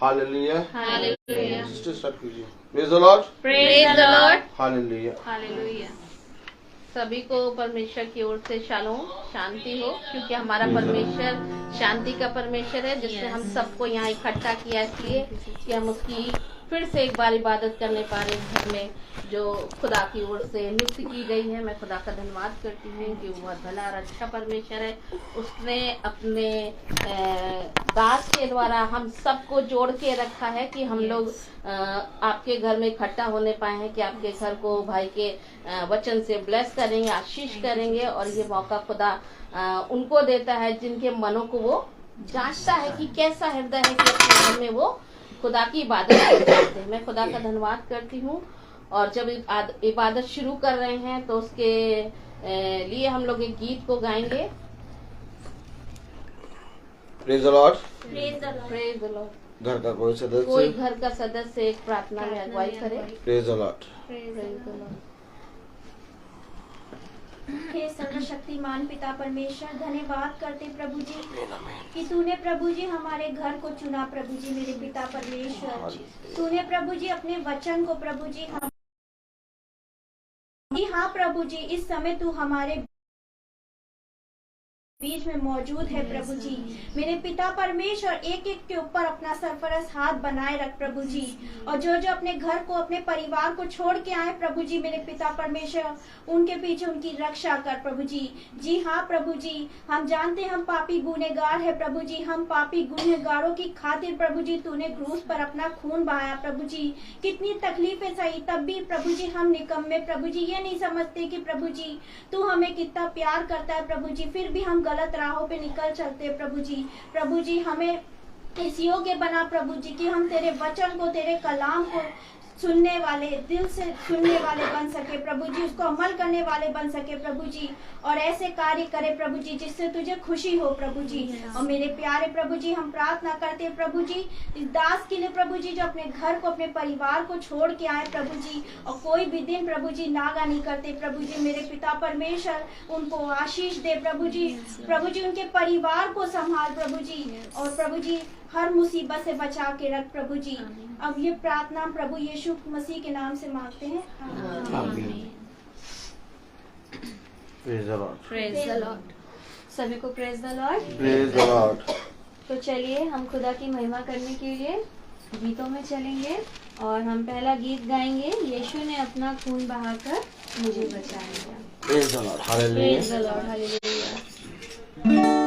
Hallelujah, hallelujah, sister start कीजिए। Praise the lord, praise the Lord, hallelujah. Hallelujah. सभी को परमेश्वर की ओर से शालोम, शांति हो, क्योंकि हमारा परमेश्वर शांति का परमेश्वर है, जिसने हम सबको यहाँ इकट्ठा किया इसलिए कि हम उसकी फिर से एक बार इबादत करने पा रहे हैं घर में, जो खुदा की ओर से नियुक्त की गई है। मैं खुदा का धन्यवाद करती हूँ कि वो बहुत भला और अच्छा परमेश्वर है। उसने अपने दास के द्वारा हम सबको जोड़ के रखा है कि हम लोग आपके घर में इकट्ठा होने पाए हैं, कि आपके घर को भाई के वचन से ब्लेस करेंगे, आशीष करेंगे। और ये मौका खुदा उनको देता है जिनके मनों को वो जांचता है कि कैसा हृदय है कि अपने घर में वो खुदा की इबादत करते हैं। मैं खुदा का धन्यवाद करती हूँ। और जब इबादत शुरू कर रहे हैं तो उसके लिए हम लोग एक गीत को गाएंगे। Praise the lord, praise the Lord. घर का कोई कोई घर का सदस्य एक प्रार्थना में अगुवाई करे। Praise the lord. Praise the lord. हे सर्वशक्तिमान पिता परमेश्वर, धन्यवाद करते प्रभु जी कि तूने प्रभु जी हमारे घर को चुना। प्रभु जी मेरे पिता परमेश्वर, तूने प्रभु जी अपने वचन को प्रभु जी हाँ प्रभु जी, इस समय तू हमारे बीच में मौजूद है प्रभु जी। मेरे पिता परमेश्वर, एक एक के ऊपर अपना सरफराज हाथ बनाए रख प्रभु जी। और जो जो अपने घर को, अपने परिवार को छोड़ के आए प्रभु जी मेरे पिता परमेश्वर, उनके पीछे उनकी रक्षा कर प्रभु जी। जी हाँ प्रभु जी, हम जानते हम पापी गुनहगार है प्रभु जी। हम पापी गुनहगारों की खातिर प्रभु जी तूने क्रूस पर अपना खून बहाया प्रभु जी। कितनी तकलीफें सही, तब भी प्रभु जी हम निकम्मे प्रभु जी ये नहीं समझते कि प्रभु जी तू हमें कितना प्यार करता है प्रभु जी। फिर भी हम गलत राहों पे निकल चलते प्रभु जी। प्रभु जी हमें इस योग्य बना प्रभु जी कि हम तेरे वचन को, तेरे कलाम को सुनने वाले, दिल से सुनने वाले बन सके प्रभु जी, उसको अमल करने वाले बन सके प्रभु जी। और ऐसे कार्य करे प्रभु जी जिससे तुझे खुशी हो प्रभु जी। और मेरे प्यारे प्रभु जी, हम प्रार्थना करते हैं प्रभु जी इस दास के लिए प्रभु जी, जो अपने घर को, अपने परिवार को छोड़ के आए प्रभु जी, और कोई भी दिन प्रभु जी नागा नहीं करते प्रभु जी। मेरे पिता परमेश्वर उनको आशीष दे प्रभु जी। प्रभु जी उनके परिवार को संभाल प्रभु जी, और प्रभु जी हर मुसीबत से बचा के रख प्रभु जी। अब ये प्रार्थना प्रभु यीशु मसीह के नाम से मांगते हैं, आमीन। Praise the lord, praise the Lord. सभी को praise the lord, praise the Lord. तो चलिए हम खुदा की महिमा करने के लिए गीतों में चलेंगे, और हम पहला गीत गाएंगे, यीशु ने अपना खून बहाकर मुझे बचाया। Praise the Lord, hallelujah. Praise the Lord, hallelujah.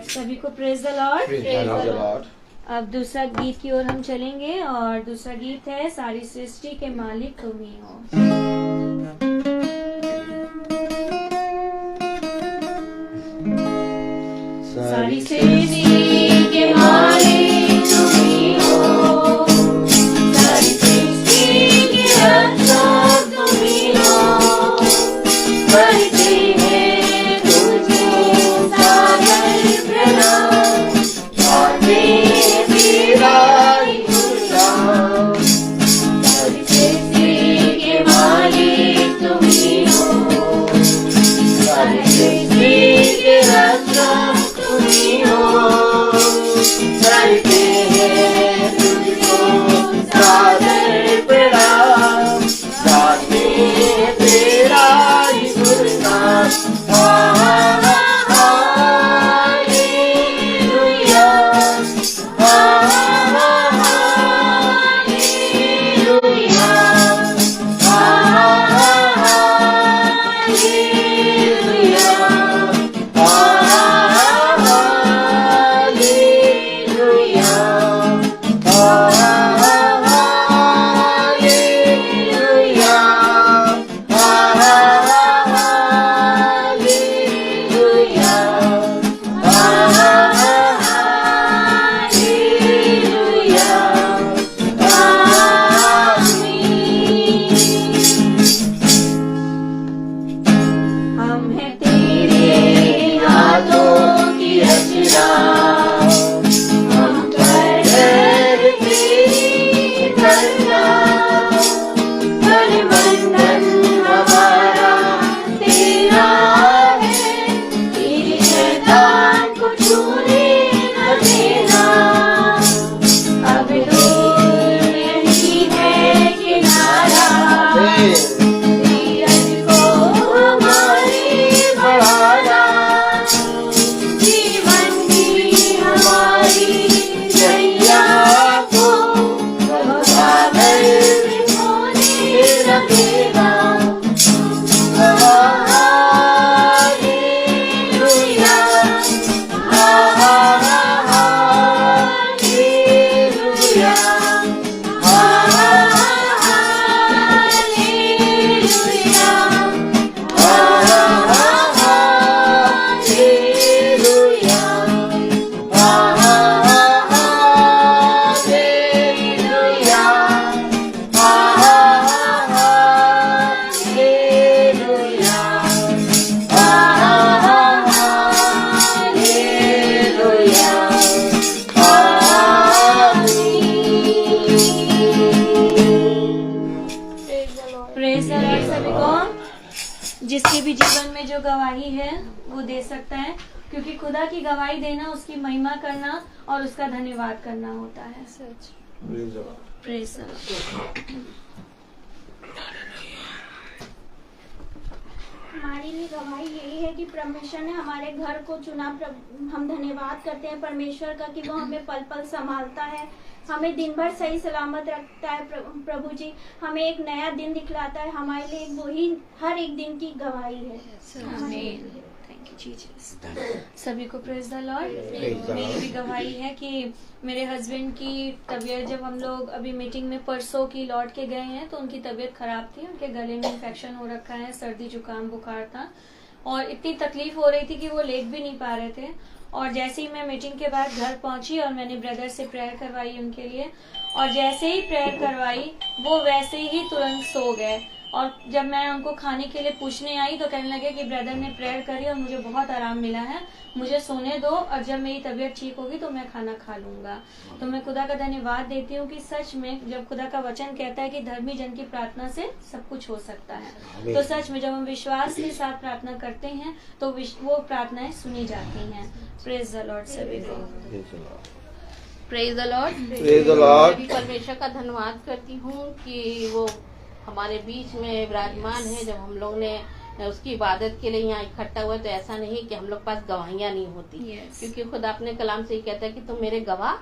सभी को praise the Lord. Praise the Lord. अब दूसरा गीत की ओर हम चलेंगे और दूसरा गीत है सारी सृष्टि के मालिक तुम ही हो। सारी सृष्टि के मालिक तुम ही हो, सारी सृष्टि के रक्षक तुम ही हो, करते हैं तुझे सागर प्रणाम, गाते हैं तेरा ही गुणगान। सारी सृष्टि के मालिक तुम ही हो, सारी सृष्टि के रक्षक तुम ही हो, करते हैं तुझको सादर प्रणाम, गाते हैं तेरा ही गुणगान। हालेलुया, हम हैं तेरे हाथों की रचना, हम पर तेरी करुणा, मन बंधन हमारा तेरा है, तेरी शैतान को छूने न देना। अब दूर नहीं है किनारा, धीरज को हमारी बढ़ाना, जीवन की हमारी नैया को वह सागर में खोने रखेगा। Hallelujah, hallelujah, praise the Lord. सभी को जिसके भी जीवन में जो गवाही है वो दे सकता है, क्योंकि खुदा की गवाही देना उसकी महिमा करना और उसका धन्यवाद करना होता है। Praise the Lord. Praise the Lord. हमारी भी गवाही यही है कि परमेश्वर ने हमारे घर को चुना। हम धन्यवाद करते हैं परमेश्वर का कि वो हमें पल पल संभालता है, हमें दिन भर सही सलामत रखता है। प्रभु जी हमें एक नया दिन दिखलाता है, हमारे लिए वही हर एक दिन की गवाही है। Thank you Jesus. सभी को praise the Lord. Praise the मेरी Lord. भी गवाही है कि मेरे हस्बैंड की तबीयत, जब हम लोग अभी मीटिंग में परसों की लौट के गए हैं तो उनकी तबीयत खराब थी, उनके गले में इन्फेक्शन हो रखा है, सर्दी जुकाम बुखार था और इतनी तकलीफ हो रही थी कि वो लेट भी नहीं पा रहे थे। और जैसे ही मैं मीटिंग के बाद घर पहुंची और मैंने ब्रदर से प्रेयर करवाई उनके लिए, और जैसे ही प्रेयर करवाई वो वैसे ही तुरंत सो गए। और जब मैं उनको खाने के लिए पूछने आई तो कहने लगे कि ब्रदर ने प्रेयर करी और मुझे बहुत आराम मिला है, मुझे सोने दो और जब मेरी तबीयत ठीक होगी तो मैं खाना खा लूंगा। तो मैं खुदा का धन्यवाद देती हूँ कि सच में जब खुदा का वचन कहता है कि धर्मी जन की प्रार्थना से सब कुछ हो सकता है, तो सच में जब हम विश्वास के साथ प्रार्थना करते हैं तो वो प्रार्थनाएं सुनी जाती हैं। प्रेज द लॉर्ड सभी को। Praise the Lord. Praise the Lord. Praise the Lord. मैं भी परमेश्वर का धन्यवाद करती हूँ कि वो हमारे बीच में विराजमान है। जब हम लोग ने उसकी इबादत के लिए यहाँ इकट्ठा हुआ तो ऐसा नहीं कि हम लोग पास गवाहियाँ नहीं होती, क्योंकि खुदा अपने कलाम से ही कहता है कि तुम मेरे गवाह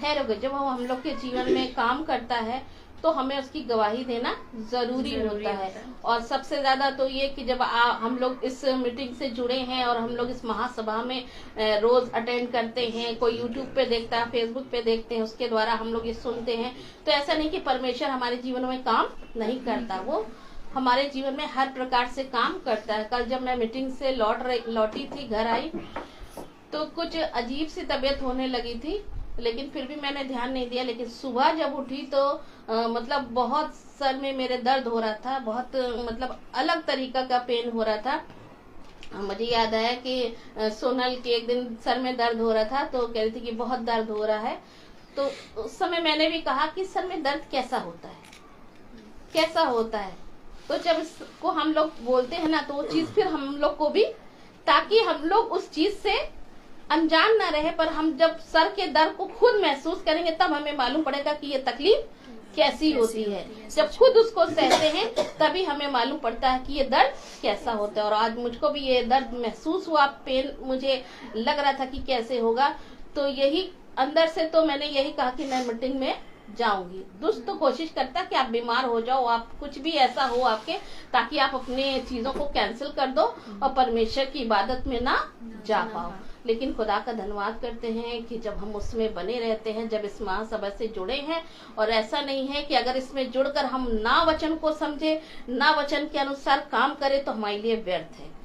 ठहरोगे। जब वो हम लोग के जीवन में काम करता है तो हमें उसकी गवाही देना जरूरी होता है। और सबसे ज्यादा तो ये कि जब हम लोग इस मीटिंग से जुड़े हैं और हम लोग इस महासभा में रोज अटेंड करते हैं, कोई यूट्यूब पे देखता है, फेसबुक पे देखते हैं, उसके द्वारा हम लोग ये सुनते हैं, तो ऐसा नहीं कि परमेश्वर हमारे जीवन में काम नहीं करता, वो हमारे जीवन में हर प्रकार से काम करता है। कल जब मैं मीटिंग से लौटी थी, घर आई, तो कुछ अजीब सी तबीयत होने लगी थी, लेकिन फिर भी मैंने ध्यान नहीं दिया। लेकिन सुबह जब उठी तो मतलब बहुत सर में मेरे दर्द हो रहा था, बहुत मतलब अलग तरीका का पेन हो रहा था। मुझे याद आया कि सोनल के एक दिन सर में दर्द हो रहा था, तो कह रही थी कि बहुत दर्द हो रहा है। तो उस समय मैंने भी कहा कि सर में दर्द कैसा होता है, कैसा होता है। तो जब इसको हम लोग बोलते हैं ना, तो वो चीज फिर हम लोग को भी, ताकि हम लोग उस चीज से अनजान ना रहे, पर हम जब सर के दर्द को खुद महसूस करेंगे तब हमें मालूम पड़ेगा कि ये तकलीफ कैसी होती है। जब खुद उसको सहते हैं तभी हमें मालूम पड़ता है कि ये दर्द कैसा होता है। और आज मुझको भी ये दर्द महसूस हुआ, पेन मुझे लग रहा था कि कैसे होगा। तो यही अंदर से तो मैंने यही कहा कि मैं मीटिंग में जाऊंगी। दुष्ट तो कोशिश करता है कि आप बीमार हो जाओ, आप कुछ भी ऐसा हो आपके, ताकि आप अपने चीजों को कैंसिल कर दो और परमेश्वर की इबादत में ना जा पाओ। लेकिन खुदा का धन्यवाद करते हैं कि जब हम उसमें बने रहते हैं, जब इस महासभा से जुड़े हैं, और ऐसा नहीं है कि अगर इसमें जुड़कर हम ना वचन को समझे, ना वचन के अनुसार काम करें तो हमारे लिए व्यर्थ है।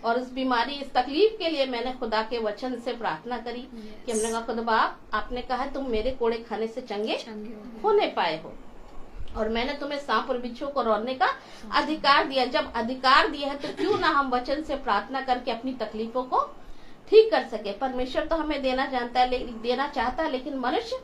और इस बीमारी, इस तकलीफ के लिए मैंने खुदा के वचन से प्रार्थना करी कि हमने कहा, खुदा बाप, आपने कहा तुम मेरे कोड़े खाने से चंगे होने पाए हो, और मैंने तुम्हें सांप और बिच्छू को रोकने का अधिकार दिया। जब अधिकार दिया है तो क्यों ना हम वचन से प्रार्थना करके अपनी तकलीफों को ठीक कर सके। परमेश्वर तो हमें देना चाहता है, लेकिन मनुष्य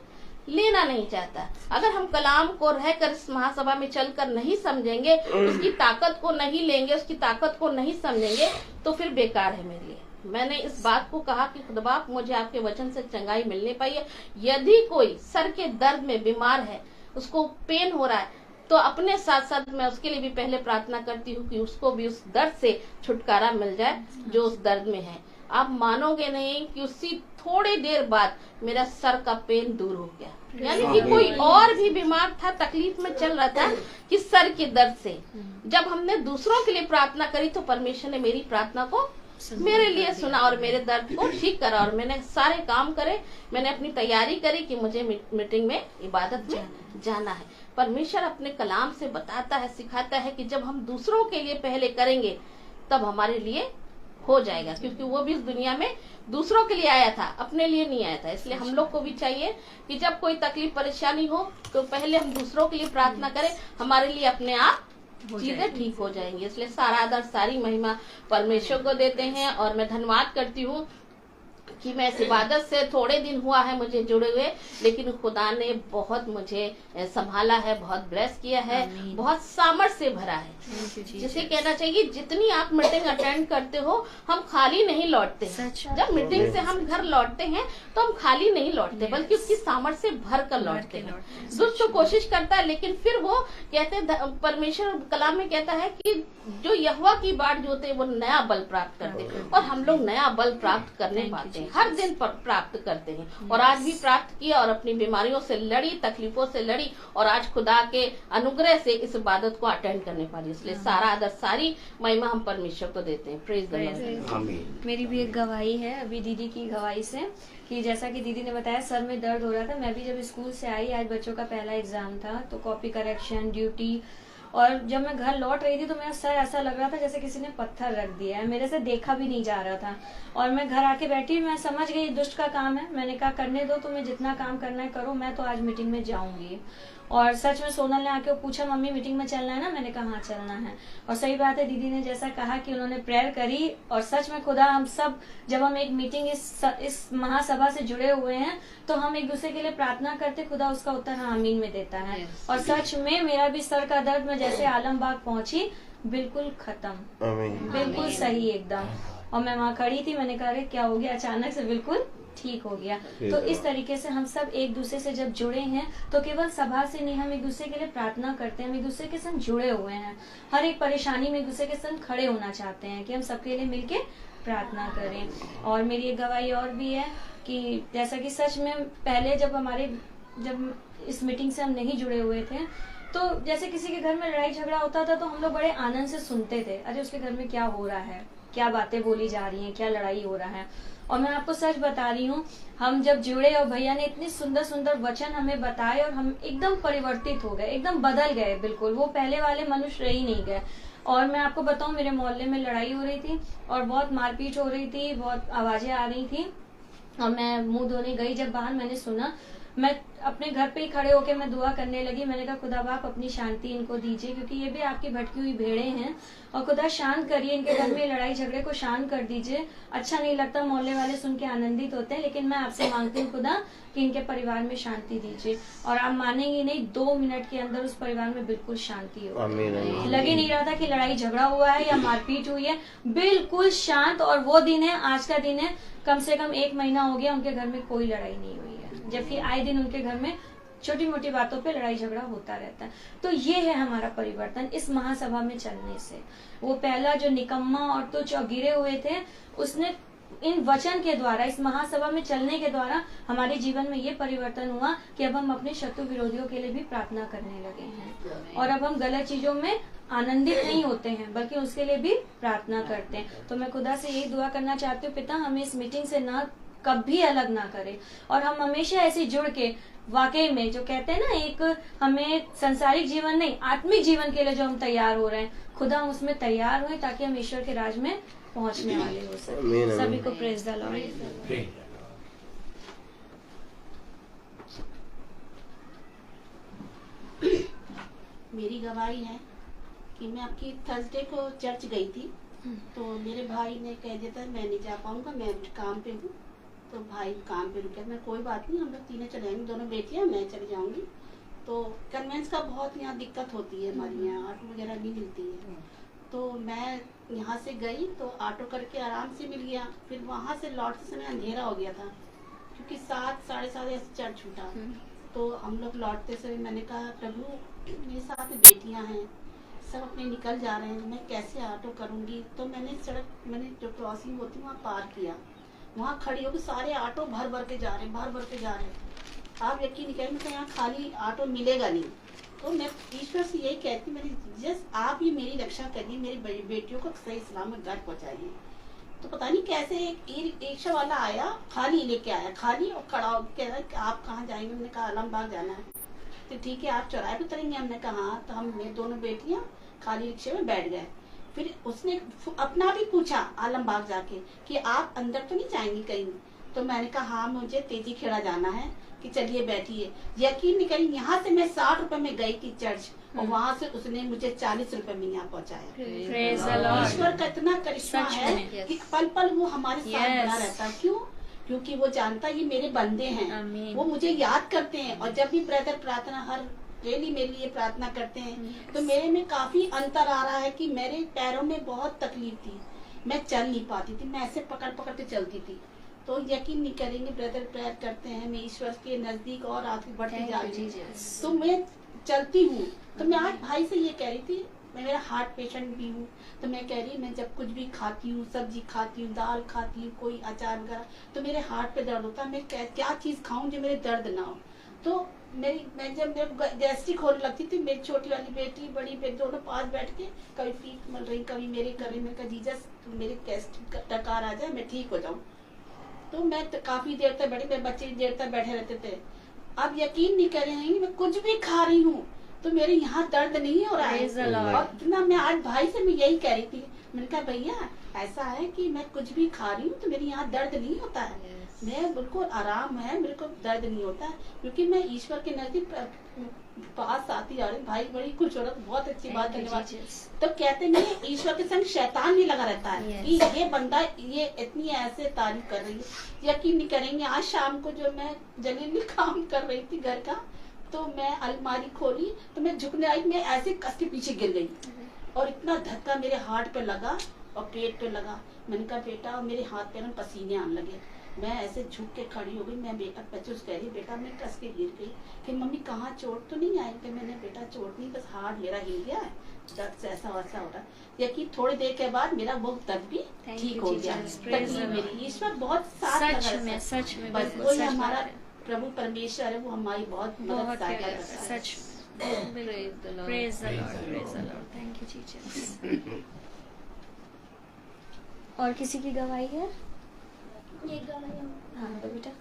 लेना नहीं चाहता। अगर हम कलाम को रहकर इस महासभा में चलकर नहीं समझेंगे, उसकी ताकत को नहीं लेंगे, उसकी ताकत को नहीं समझेंगे, तो फिर बेकार है मेरे लिए। मैंने इस बात को कहा कि खुदा बाप, मुझे आपके वचन से चंगाई मिलने पाई है। यदि कोई सर के दर्द में बीमार है, उसको पेन हो रहा है, तो अपने साथ साथ मैं उसके लिए भी पहले प्रार्थना करती हूँ कि उसको भी उस दर्द से छुटकारा मिल जाए जो उस दर्द में है। आप मानोगे नहीं कि उसी थोड़ी देर बाद मेरा सर का पेन दूर हो गया। यानी कि कोई और भी बीमार था, तकलीफ में चल रहा था कि सर के दर्द से। जब हमने दूसरों के लिए प्रार्थना करी तो परमेश्वर ने मेरी प्रार्थना को मेरे लिए सुना और मेरे दर्द को ठीक करा। और मैंने सारे काम करे, मैंने अपनी तैयारी करी कि मुझे मीटिंग में, इबादत में जाना है। परमेश्वर अपने कलाम से बताता है, सिखाता है कि जब हम दूसरों के लिए पहले करेंगे तब हमारे लिए हो जाएगा, क्योंकि वो भी इस दुनिया में दूसरों के लिए आया था, अपने लिए नहीं आया था। इसलिए हम लोग को भी चाहिए कि जब कोई तकलीफ परेशानी हो तो पहले हम दूसरों के लिए प्रार्थना करें, हमारे लिए अपने आप चीजें ठीक हो जाएंगी। इसलिए सारा आदर, सारी महिमा परमेश्वर को देते हैं। और मैं धन्यवाद करती हूँ कि मैं इस इबादत से थोड़े दिन हुआ है मुझे जुड़े हुए, लेकिन खुदा ने बहुत मुझे संभाला है, बहुत ब्लेस किया है, बहुत सामर्थ्य से भरा है। जिसे कहना चाहिए, जितनी आप मीटिंग अटेंड करते हो, हम खाली नहीं लौटते हैं। जब मीटिंग से हम घर लौटते हैं तो हम खाली नहीं लौटते, बल्कि उसकी सामर्थ्य से भर कर लौटते हैं। दुष्ट तो कोशिश करता है, लेकिन फिर वो कहते हैं, परमेश्वर कलाम में कहता है कि जो यहोवा की बाट जोते वो नया बल प्राप्त करते, और हम लोग नया बल प्राप्त करने पाते हैं, हर दिन प्राप्त करते हैं। और आज भी प्राप्त किया और अपनी बीमारियों से लड़ी, तकलीफों से लड़ी, और आज खुदा के अनुग्रह से इस इबादत को अटेंड करने पाली। इसलिए सारा आदर, सारी महिमा हम परमेश्वर को देते हैं। Praise the Lord. मेरी भी एक गवाही है अभी दीदी की गवाही से, कि जैसा कि दीदी ने बताया सर में दर्द हो रहा था। मैं भी जब स्कूल से आई, आज बच्चों का पहला एग्जाम था, तो कॉपी करेक्शन, ड्यूटी, और जब मैं घर लौट रही थी तो मेरा सर ऐसा लग रहा था जैसे किसी ने पत्थर रख दिया है, मेरे से देखा भी नहीं जा रहा था। और मैं घर आके बैठी, मैं समझ गई दुष्ट का काम है। मैंने कहा करने दो, तुम्हें जितना काम करना है करो, मैं तो आज मीटिंग में जाऊंगी। और सच में सोनल ने आके पूछा, मम्मी मीटिंग में चलना है ना? मैंने कहा हाँ चलना है। और सही बात है, दीदी ने जैसा कहा कि उन्होंने प्रेयर करी, और सच में खुदा, हम सब जब हम एक मीटिंग इस महासभा से जुड़े हुए हैं तो हम एक दूसरे के लिए प्रार्थना करते, खुदा उसका उत्तर हाँ आमीन में देता है। और सच में मेरा भी सर का दर्द, मैं जैसे आलमबाग पहुंची बिल्कुल खत्म, बिल्कुल सही एकदम। और मैं वहाँ खड़ी थी, मैंने कहा क्या हो गया, अचानक से बिल्कुल ठीक हो गया। तो इस तरीके से हम सब एक दूसरे से जब जुड़े हैं तो केवल सभा से नहीं, हम एक दूसरे के लिए प्रार्थना करते हैं, हम एक दूसरे के संग जुड़े हुए हैं। हर एक परेशानी में एक दूसरे के संग खड़े होना चाहते हैं कि हम सबके लिए मिलके प्रार्थना करें। और मेरी एक गवाही और भी है कि जैसा कि सच में पहले जब हमारे जब इस मीटिंग से हम नहीं जुड़े हुए थे, तो जैसे किसी के घर में लड़ाई झगड़ा होता था तो हम लोग बड़े आनंद से सुनते थे, अरे उसके घर में क्या हो रहा है, क्या बातें बोली जा रही हैं, क्या लड़ाई हो रहा है। और मैं आपको सच बता रही हूँ, हम जब जुड़े और भैया ने इतने सुंदर सुंदर वचन हमें बताए और हम एकदम परिवर्तित हो गए, एकदम बदल गए, बिल्कुल वो पहले वाले मनुष्य रह ही नहीं गए। और मैं आपको बताऊं, मेरे मोहल्ले में लड़ाई हो रही थी और बहुत मारपीट हो रही थी, बहुत आवाजें आ रही थी, और मैं मुंह धोने गई जब बाहर, मैंने सुना, मैं अपने घर पे ही खड़े होके मैं दुआ करने लगी। मैंने कहा खुदा बाप अपनी शांति इनको दीजिए, क्योंकि ये भी आपकी भटकी हुई भेड़े हैं, और खुदा शांत करिए, इनके घर में लड़ाई झगड़े को शांत कर दीजिए। अच्छा नहीं लगता, मोहल्ले वाले सुन के आनंदित होते हैं, लेकिन मैं आपसे मांगती हूँ खुदा कि इनके परिवार में शांति दीजिए। और आप मानेंगे नहीं, 2 मिनट के अंदर उस परिवार में बिल्कुल शांति हो गई। लगे नहीं रहा था कि लड़ाई झगड़ा हुआ है या मारपीट हुई है, बिल्कुल शांत। और वो दिन है, आज का दिन है, कम से कम 1 महीना हो गया उनके घर में कोई लड़ाई नहीं हुई है, जबकि आए दिन उनके घर में छोटी मोटी बातों पे लड़ाई झगड़ा होता रहता है। तो ये है हमारा परिवर्तन इस महासभा में चलने से। वो पहला जो निकम्मा और तुच्छ और गिरे हुए थे, उसने इन वचन के द्वारा, इस महासभा में चलने के द्वारा हमारे जीवन में ये परिवर्तन हुआ कि अब हम अपने शत्रु विरोधियों के लिए भी प्रार्थना करने लगे हैं, और अब हम गलत चीजों में आनंदित नहीं होते हैं, बल्कि उसके लिए भी प्रार्थना करते हैं। तो मैं खुदा से यही दुआ करना चाहती हूँ, पिता हमें इस मीटिंग से ना कभी अलग ना करे, और हम हमेशा ऐसे जुड़ के वाकई में जो कहते हैं ना, एक हमें संसारिक जीवन नहीं, आत्मिक जीवन के लिए जो हम तैयार हो रहे हैं, खुदा हम उसमें तैयार हुए, ताकि हम ईश्वर के राज में पहुंचने वाले हो सके। सभी को प्रेज द लॉर्ड। मेरी गवाही है कि मैं आपकी थर्सडे को चर्च गई थी, तो मेरे भाई ने कह दिया था मैं नहीं जा पाऊंगा, मैं काम पे हूँ। तो भाई काम पे रुके, मैं कोई बात नहीं, हम लोग तीनों चले जाएंगे, दोनों बेटियां, मैं चली जाऊंगी। तो कन्वेंस का बहुत यहाँ दिक्कत होती है, हमारे यहाँ ऑटो वगैरह नहीं मिलती है। तो मैं यहाँ से गई तो ऑटो करके आराम से मिल गया। फिर वहाँ से लौटते समय अंधेरा हो गया था, क्योंकि 7 साढ़े 7 ऐसे चर्च छूटा। तो हम लोग लौटते समय मैंने कहा प्रभु मेरे साथ बेटियां हैं, सब अपने निकल जा रहे हैं, मैं कैसे ऑटो करूँगी। तो मैंने जो क्रॉसिंग होती वहाँ पार किया, वहाँ खड़ी होकर सारे ऑटो भर भर के जा रहे हैं। आप यकीन नहीं करेंगे, यहाँ खाली ऑटो मिलेगा नहीं। तो मैं ईश्वर से यही कहती हूँ, मेरी आप ही मेरी रक्षा करिए, मेरी बेटियों को सही सलामत घर पहुँचाइए। तो पता नहीं कैसे एक रिक्शा वाला आया, खाली लेके आया, खाली, और खड़ा कह रहा है आप कहाँ जाएंगे। हमने कहा आलमबाग जाना है। तो ठीक है आप चौराहे पे उतरेंगे, हमने कहा हाँ। तो हम दोनों बेटियां खाली रिक्शे में बैठ गए। फिर उसने अपना भी पूछा आलमबाग जाके कि आप अंदर तो नहीं जाएंगी कहीं। तो मैंने कहा हाँ मुझे तेजी खेड़ा जाना है, कि चलिए बैठिए। यकीन नहीं करें, यहाँ से मैं 60 रुपए में गई थी चर्च, और वहाँ से उसने मुझे 40 रुपए में यहाँ पहुँचाया। ईश्वर का इतना करिश्मा है कि पल पल वो हमारे साथ बना रहता है। क्यों? क्योंकि वो जानता है ये मेरे बंदे हैं, वो मुझे याद करते हैं। और जब भी ब्रदर प्रार्थना हर डेली मेरे लिए प्रार्थना करते हैं, तो मेरे में काफी अंतर आ रहा है कि मेरे पैरों में बहुत तकलीफ थी, मैं चल नहीं पाती थी, मैं ऐसे पकड़ पकड़ के चलती थी। तो यकीन नहीं करेंगे, ब्रदर प्रेयर करते हैं, मैं ईश्वर के नजदीक और आगे बढ़ती जा रही हूँ। तो मैं चलती हूँ। तो मैं आज भाई से ये कह रही थी, मैं मेरा हार्ट पेशेंट भी हूँ, तो मैं कह रही मैं जब कुछ भी खाती हूँ, सब्जी खाती हूँ, दाल खाती हूँ, कोई अचार वगैरह, तो मेरे हार्ट पे दर्द होता है। मैं क्या चीज़ खाऊं जो मेरे दर्द ना हो। तो मैं जब मेरे गैस्ट्रिक होने लगती थी, मेरी छोटी वाली बेटी बड़ी बेटी दोनों पास बैठ के कभी पीठ मल रही, कभी मेरे कर रही। मैंने कहा जीसस मेरे गैस्ट्रिक टकार आ जाए, मैं ठीक हो जाऊँ। तो मैं काफी देर तक बैठी, मेरे बच्चे देर तक बैठे रहते थे। अब यकीन नहीं करेंगे, मैं कुछ भी खा रही हूँ तो मेरे यहाँ दर्द नहीं हो रहा है। और इतना मैं आज भाई से मैं यही कह रही थी, मैंने कहा भैया ऐसा है कि मैं कुछ भी खा रही हूँ तो मेरे यहाँ दर्द नहीं होता है, मैं बिल्कुल आराम है, मेरे को दर्द नहीं होता है, क्योंकि मैं ईश्वर के नजदीक पास आती आ रही। भाई बड़ी खुश हो रहा, बहुत अच्छी बात, धन्यवाद। तो कहते नहीं ईश्वर के संग शैतान भी लगा रहता है कि ये बंदा ये इतनी ऐसे तारीफ कर रही है। यकीन नहीं करेंगे, आज शाम को जो मैं जलीली काम कर रही थी घर का, तो मैं अलमारी खोली तो मैं झुकने आई, मैं ऐसे कस के पीछे गिर गई और इतना धक्का मेरे हार्ट पे लगा और पेट पे लगा। मैंने कहा बेटा, मेरे हाथ पैर में पसीने आने लगे, मैं ऐसे झुक के खड़ी हो गई। मैं बेटा पचूस कह रही, बेटा मैं कस के गिर गई। फिर मम्मी कहाँ चोट तो नहीं आई? कि मैंने बेटा चोट नहीं, बस हाथ मेरा हिल गया है, दर्द से ऐसा वैसा हो रहा है। यकीन थोड़ी देर के बाद मेरा वो दर्द भी ठीक हो गया। मेरी ईश्वर बहुत साथ सच में बस वही हमारा प्रभु परमेश्वर है, वो हमारी बहुत मदद बहुत सहायता प्यारा, करता है। सच Praise the Lord. Praise the lord, praise the Lord, thank you Jesus. और किसी की गवाही है? ये गवाही हाँ तो बेटा।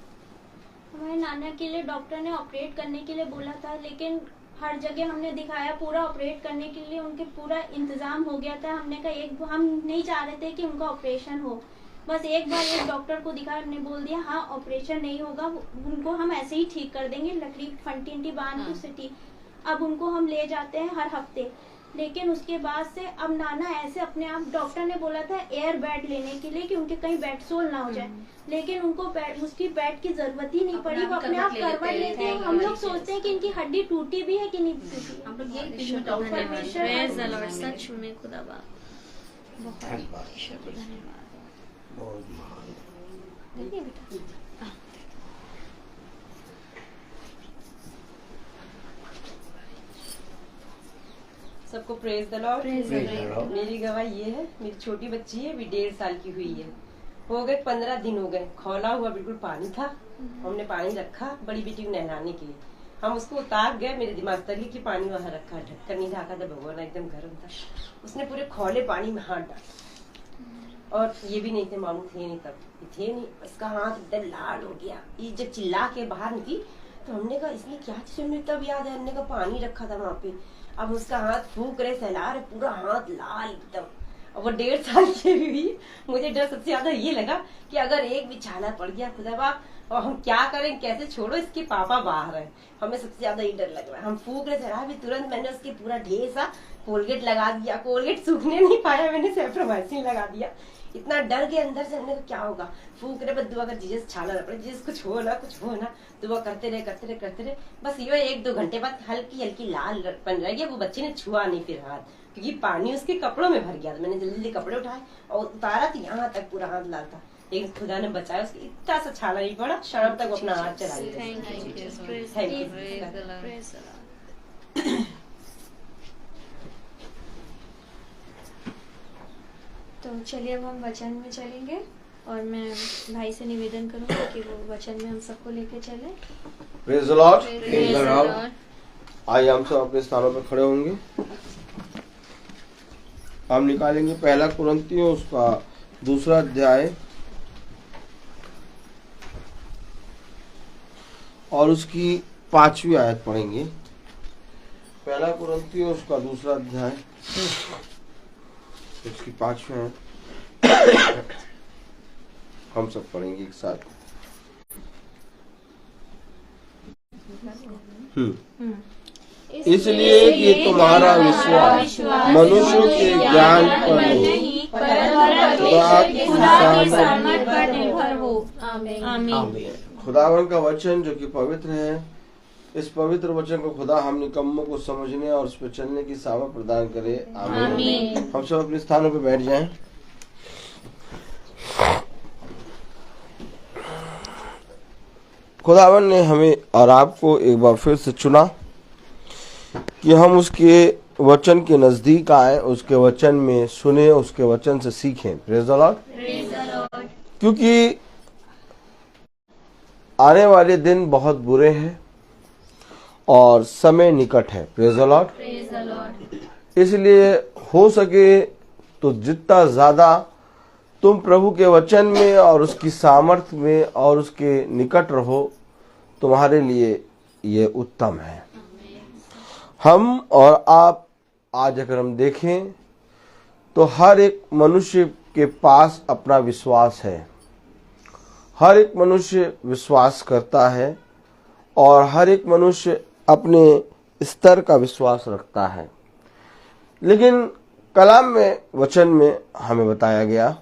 हमारे नाना के लिए डॉक्टर ने ऑपरेट करने के लिए बोला था, लेकिन हर जगह हमने दिखाया, पूरा ऑपरेट करने के लिए उनके पूरा इंतजाम हो गया था। हमने कहा हम नहीं चाह रहे थे कि उनका ऑपरेशन हो, बस एक बार एक डॉक्टर को दिखाया, हमने बोल दिया हाँ ऑपरेशन नहीं होगा, उनको हम ऐसे ही ठीक कर देंगे, लकड़ी फंटी बांध के उससे ठीक। अब उनको हम ले जाते हैं हर हफ्ते, लेकिन उसके बाद से अब नाना ऐसे अपने आप, डॉक्टर ने बोला था एयर बेड लेने के लिए कि उनके कहीं बेड सोल ना हो जाए, लेकिन उनको उसकी बेड की जरूरत ही नहीं पड़ी, वो अपने आप करवट लेते हैं। हम लोग सोचते हैं कि इनकी हड्डी टूटी भी है कि नहीं टूटी। हम लोग यही ईश्वर को डॉक्टर धन्यवाद, परमेश्वर प्रेज द लॉर्ड, सच में खुदा बाप बहुत ईश्वर को धन्यवाद। देखिए बेटा, सबको praise the lord. Praise the Lord. मेरी गवाही ये है, मेरी छोटी बच्ची है, अभी 1.5 साल की हुई है। हो गए 15 दिन हो गए, खौला हुआ बिल्कुल पानी था, हमने पानी रखा बड़ी बेटी को नहलाने के लिए। हम उसको उतार गए, मेरे दिमाग तक कि पानी वहाँ रखा, ढक्कन नहीं ढका था, भगवान एकदम गर्म था। उसने पूरे खौले पानी में हाथ डाला, और ये भी नहीं थे, मामू थे नहीं, तब थे नहीं। उसका हाथ एकदम लाल हो गया। ये जब चिल्ला के बाहर निकली तो हमने कहा इसमें क्या चीज, हमें तब याद है हमने कहा पानी रखा था वहाँ पे। अब उसका हाथ फूक रहे, सहला रहे, पूरा हाथ लाल एकदम। और वो 1.5 साल की हुई। मुझे डर सबसे ज्यादा ये लगा कि अगर एक भी छाला पड़ गया खुदा बाप, और हम क्या करें, कैसे छोड़ो, इसके पापा बाहर है। हमें सबसे ज्यादा ये डर लग रहा है। हम फूक रहे सहला भी, तुरंत मैंने उसके पूरा ढेर सा कोलगेट लगा दिया। कोलगेट सूखने नहीं पाया, मैंने सेफ्रोमाइसिन लगा दिया। इतना डर के अंदर से हमने कहा क्या होगा, फूक रहे, बस दुआ कर जीसस छाला ना पड़े, जीसस कुछ हो ना, दुआ करते रहे। बस ये 1-2 घंटे बाद हल्की हल्की लाल पन रह गया। वो बच्चे ने छुआ नहीं फिर हाथ, क्योंकि पानी उसके कपड़ों में भर गया था। मैंने जल्दी कपड़े उठाए और उतारा तो यहाँ तक पूरा हाथ लाल था, लेकिन खुदा ने बचाया, उसके इतना सा छाला नहीं पड़ा। शाम तक वो अपना हाथ चला लिया। Thank you, praise thank you. Praise the Lord. Praise the Lord. तो चलिए अब हम वचन में चलेंगे, और मैं भाई से निवेदन करूंगी कि वो वचन में हम सबको लेके चले। Praise the Lord. Praise the Lord. आइए हम सब अपने स्थानों पर खड़े होंगे। हम निकालेंगे 1 कुरिन्थियों उसका 2 अध्याय और उसकी 5वीं आयत पढ़ेंगे। 1 कुरिन्थियों उसका 2 अध्याय उसकी 5वीं आयत हम सब पढ़ेंगे एक साथ। इसलिए कि तुम्हारा विश्वास मनुष्यों के ज्ञान पर नहीं, खुदा की सामर्थ पर निर्भर हो। आमीन। खुदावन का वचन जो कि पवित्र है, इस पवित्र वचन को खुदा हम निकम्मों को समझने और उस पर चलने की सामर्थ प्रदान करे। आमीन। हम सब अपने स्थानों पर बैठ जाएं। खुदावन ने हमें और आपको एक बार फिर से चुना कि हम उसके वचन के नजदीक आए, उसके वचन में सुने, उसके वचन से सीखें। Praise the Lord. क्योंकि आने वाले दिन बहुत बुरे हैं और समय निकट है। Praise the Lord. इसलिए हो सके तो जितना ज्यादा तुम प्रभु के वचन में और उसकी सामर्थ्य में और उसके निकट रहो, तुम्हारे लिए ये उत्तम है। हम और आप आज अगर हम देखें तो हर एक मनुष्य के पास अपना विश्वास है। हर एक मनुष्य विश्वास करता है और हर एक मनुष्य अपने स्तर का विश्वास रखता है। लेकिन कलाम में, वचन में हमें बताया गया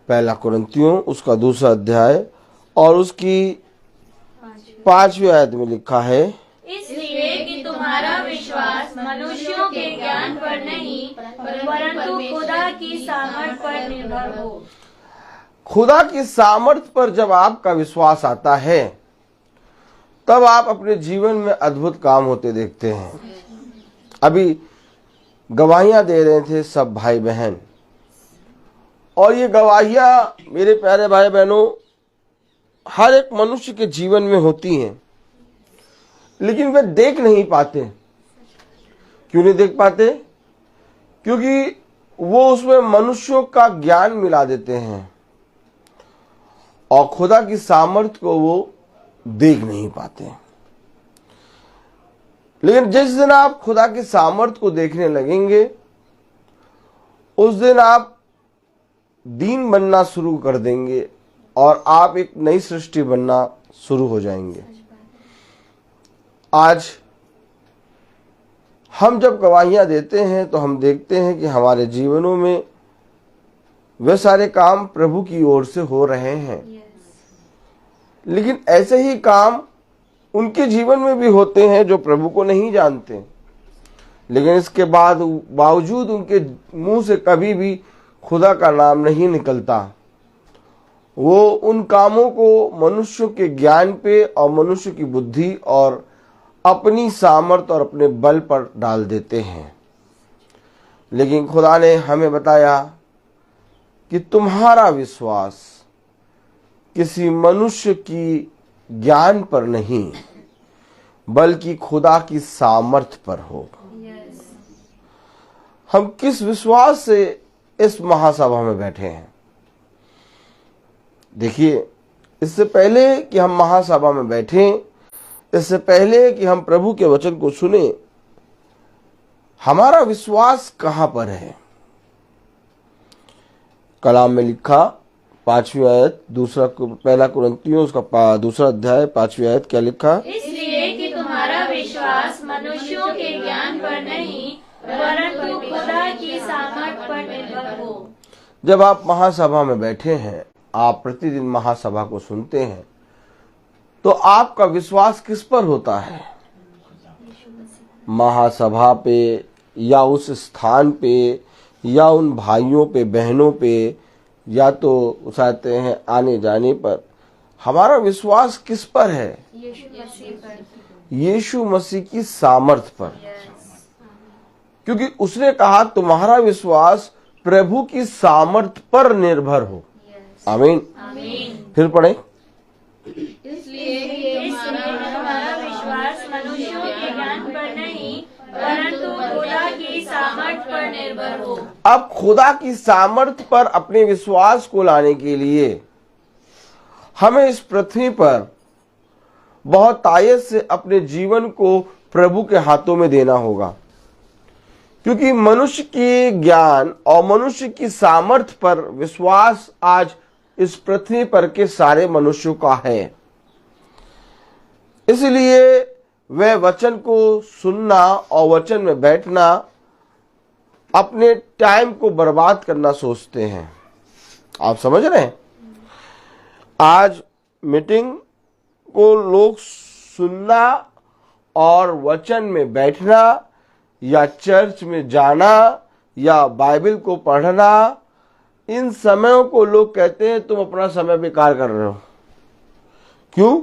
1 कुरिन्थियों उसका 2 अध्याय और उसकी 5वीं आयत में लिखा है, इसलिए कि तुम्हारा विश्वास मनुष्यों के ज्ञान पर नहीं, परंतु खुदा की सामर्थ पर निर्भर हो। खुदा की सामर्थ्य पर जब आपका विश्वास आता है, तब आप अपने जीवन में अद्भुत काम होते देखते हैं। अभी गवाहियां दे रहे थे सब भाई बहन, और ये गवाहियां मेरे प्यारे भाई बहनों हर एक मनुष्य के जीवन में होती हैं, लेकिन वे देख नहीं पाते। क्यों नहीं देख पाते? क्योंकि वो उसमें मनुष्यों का ज्ञान मिला देते हैं और खुदा की सामर्थ्य को वो देख नहीं पाते। लेकिन जिस दिन आप खुदा की सामर्थ्य को देखने लगेंगे, उस दिन आप दीन बनना शुरू कर देंगे और आप एक नई सृष्टि बनना शुरू हो जाएंगे। आज हम जब गवाहियां देते हैं तो हम देखते हैं कि हमारे जीवनों में वे सारे काम प्रभु की ओर से हो रहे हैं। लेकिन ऐसे ही काम उनके जीवन में भी होते हैं जो प्रभु को नहीं जानते, लेकिन इसके बावजूद उनके मुंह से कभी भी खुदा का नाम नहीं निकलता। वो उन कामों को मनुष्यों के ज्ञान पे और मनुष्य की बुद्धि और अपनी सामर्थ और अपने बल पर डाल देते हैं। लेकिन खुदा ने हमें बताया कि तुम्हारा विश्वास किसी मनुष्य की ज्ञान पर नहीं, बल्कि खुदा की सामर्थ पर हो। हम किस विश्वास से इस महासभा में बैठे हैं? देखिए, इससे पहले कि हम महासभा में बैठें, इससे पहले कि हम प्रभु के वचन को सुने, हमारा विश्वास कहां पर है? कलाम में लिखा 5वीं आयत, पहला कुरिन्थियों उसका 2 अध्याय 5वीं आयत, क्या लिखा? इसलिए कि तुम्हारा विश्वास मनुष्यों के ज्ञान पर नहीं, परंतु खुदा की सामर्थ पर निर्भर हो। जब आप महासभा में बैठे हैं, आप प्रतिदिन महासभा को सुनते हैं, तो आपका विश्वास किस पर होता है? महासभा पे या उस स्थान पे या उन भाइयों पे, बहनों पे, या तो चाहते हैं आने जाने पर? हमारा विश्वास किस पर है? यीशु मसीह की सामर्थ पर। क्योंकि उसने कहा तुम्हारा विश्वास प्रभु की सामर्थ पर निर्भर हो। आमीन। फिर पढ़े। इसलिए तुम्हारा विश्वास मनुष्यों के ज्ञान पर नहीं, परंतु खुदा की सामर्थ पर निर्भर हो। अब खुदा की सामर्थ पर अपने विश्वास को लाने के लिए हमें इस पृथ्वी पर बहुत आयत से अपने जीवन को प्रभु के हाथों में देना होगा। क्योंकि मनुष्य के ज्ञान और मनुष्य की सामर्थ पर विश्वास आज इस पृथ्वी पर के सारे मनुष्यों का है। इसलिए वे वचन को सुनना और वचन में बैठना, अपने टाइम को बर्बाद करना सोचते हैं। आप समझ रहे हैं? आज मीटिंग को लोग सुनना और वचन में बैठना या चर्च में जाना या बाइबल को पढ़ना, इन समयों को लोग कहते हैं तुम अपना समय बेकार कर रहे हो। क्यों?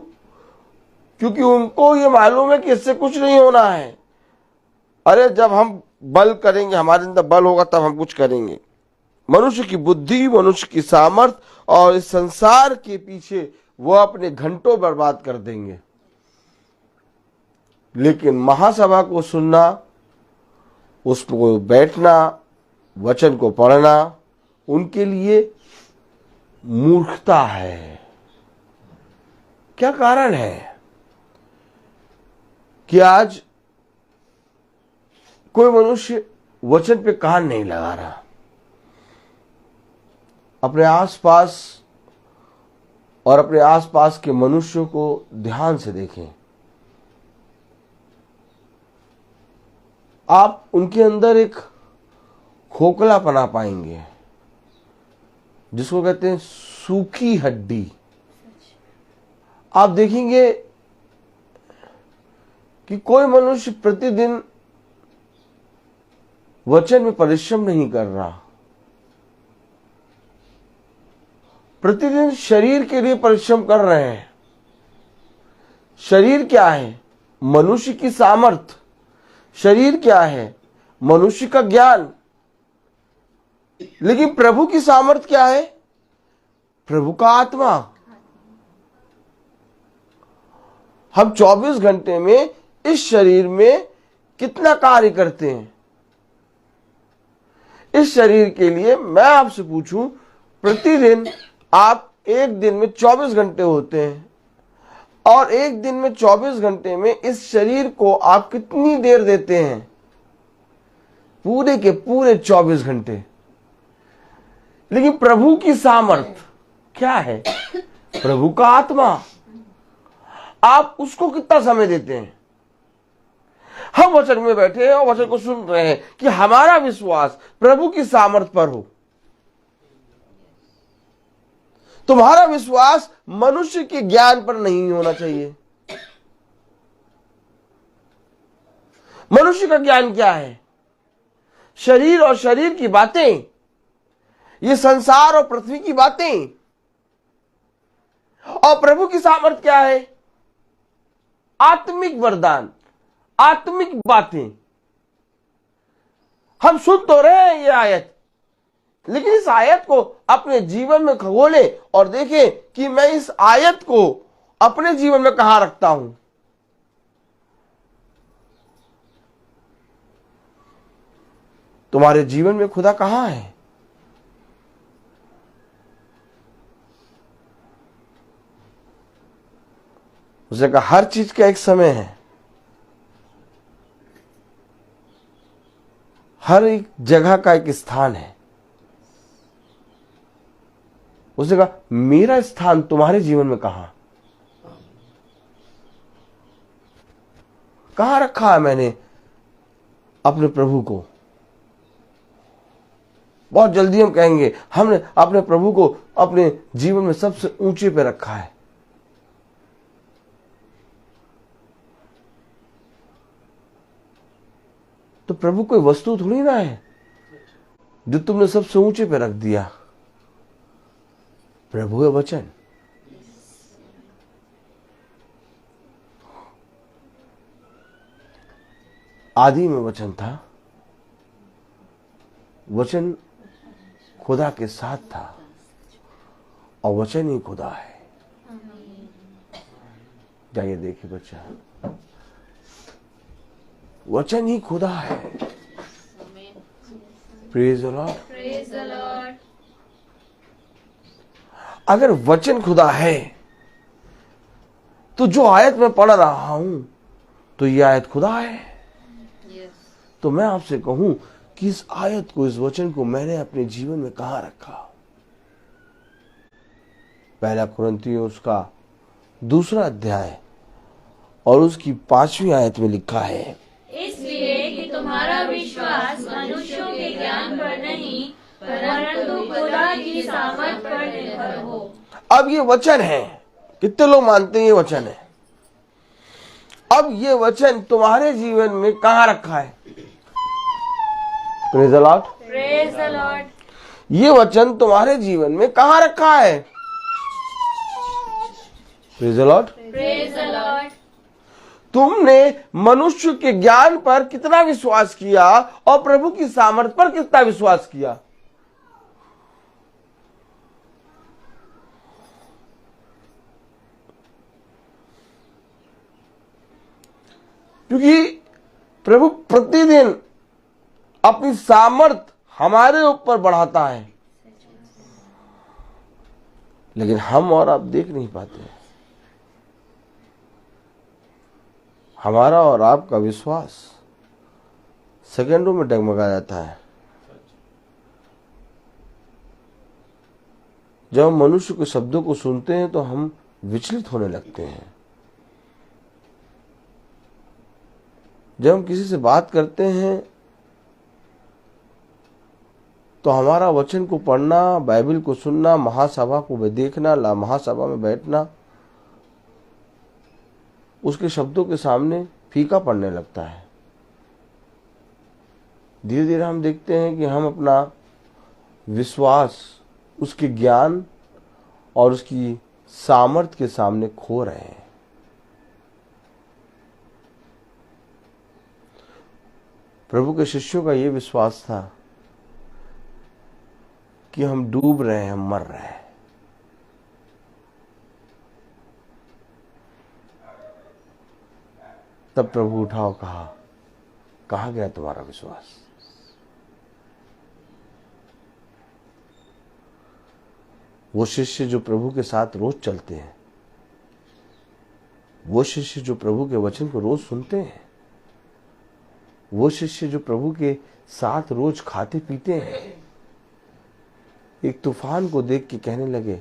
क्योंकि उनको ये मालूम है कि इससे कुछ नहीं होना है। अरे जब हम बल करेंगे, हमारे अंदर बल होगा, तब हम कुछ करेंगे। मनुष्य की बुद्धि, मनुष्य की सामर्थ और इस संसार के पीछे वो अपने घंटों बर्बाद कर देंगे। लेकिन महासभा को सुनना, उसको बैठना, वचन को पढ़ना उनके लिए मूर्खता है। क्या कारण है कि आज कोई मनुष्य वचन पे कान नहीं लगा रहा? अपने आसपास और अपने आसपास के मनुष्यों को ध्यान से देखें। आप उनके अंदर एक खोखलापना पाएंगे, जिसको कहते हैं सूखी हड्डी। आप देखेंगे कि कोई मनुष्य प्रतिदिन वचन में परिश्रम नहीं कर रहा, प्रतिदिन शरीर के लिए परिश्रम कर रहे हैं। शरीर क्या है? मनुष्य की सामर्थ। शरीर क्या है? मनुष्य का ज्ञान। लेकिन प्रभु की सामर्थ क्या है? प्रभु का आत्मा। हम 24 घंटे में इस शरीर में कितना कार्य करते हैं। इस शरीर के लिए मैं आपसे पूछूं, प्रतिदिन आप एक दिन में 24 घंटे होते हैं और एक दिन में 24 घंटे में इस शरीर को आप कितनी देर देते हैं? पूरे के पूरे 24 घंटे। लेकिन प्रभु की सामर्थ क्या है? प्रभु का आत्मा, आप उसको कितना समय देते हैं? हम वचन में बैठे हैं और वचन को सुन रहे हैं कि हमारा विश्वास प्रभु की सामर्थ पर हो। तुम्हारा विश्वास मनुष्य के ज्ञान पर नहीं होना चाहिए। मनुष्य का ज्ञान क्या है? शरीर और शरीर की बातें, ये संसार और पृथ्वी की बातें। और प्रभु की सामर्थ क्या है? आत्मिक वरदान, आत्मिक बातें। हम सुन तो रहे हैं ये आयत, लेकिन इस आयत को अपने जीवन में खगोले और देखें कि मैं इस आयत को अपने जीवन में कहां रखता हूं। तुम्हारे जीवन में खुदा कहां है? उसने कहा हर चीज का एक समय है, हर एक जगह का एक स्थान है। उसने कहा मेरा स्थान तुम्हारे जीवन में कहां रखा है मैंने अपने प्रभु को? बहुत जल्दी हम कहेंगे हमने अपने प्रभु को अपने जीवन में सबसे ऊंचे पे रखा है। तो प्रभु कोई वस्तु थोड़ी ना है जो तुमने सबसे ऊंचे पे रख दिया। प्रभु है वचन। आदि में वचन था, वचन खुदा के साथ था और वचन ही खुदा है। जाइए देखिए बच्चा, वचन ही खुदा है। Praise the lord. Praise the Lord. अगर वचन खुदा है तो जो आयत में पढ़ रहा हूं तो यह आयत खुदा है। तो मैं आपसे कहूं कि इस आयत को, इस वचन को मैंने अपने जीवन में कहां रखा? पहला कुरिन्थियों उसका 2 अध्याय और उसकी 5वीं आयत में लिखा है, इसलिए कि तुम्हारा विश्वास मनुष्यों के ज्ञान पर नहीं परंतु खुदा की सामर्थ पर निर्भर हो। अब ये वचन है। कितने लोग मानते हैं ये वचन है? अब ये वचन तुम्हारे जीवन में कहां रखा है? Praise the lord. Praise the Lord. ये वचन तुम्हारे जीवन में कहां रखा है? Praise the lord. Praise the Lord. तुमने मनुष्य के ज्ञान पर कितना विश्वास किया और प्रभु की सामर्थ पर कितना विश्वास किया? क्योंकि प्रभु प्रतिदिन अपनी सामर्थ हमारे ऊपर बढ़ाता है, लेकिन हम और आप देख नहीं पाते। हमारा और आपका विश्वास सेकंडों में डगमगा जाता है। जब हम मनुष्य के शब्दों को सुनते हैं तो हम विचलित होने लगते हैं। जब हम किसी से बात करते हैं तो हमारा वचन को पढ़ना, बाइबल को सुनना, महासभा को देखना, महासभा में बैठना उसके शब्दों के सामने फीका पड़ने लगता है। धीरे धीरे हम देखते हैं कि हम अपना विश्वास उसके ज्ञान और उसकी सामर्थ के सामने खो रहे हैं। प्रभु के शिष्यों का यह विश्वास था कि हम डूब रहे हैं, हम मर रहे हैं। तब प्रभु उठा और कहा, कहाँ गया तुम्हारा विश्वास? वो शिष्य जो प्रभु के साथ रोज चलते हैं, वो शिष्य जो प्रभु के वचन को रोज सुनते हैं, वो शिष्य जो प्रभु के साथ रोज खाते पीते हैं, एक तूफान को देख के कहने लगे,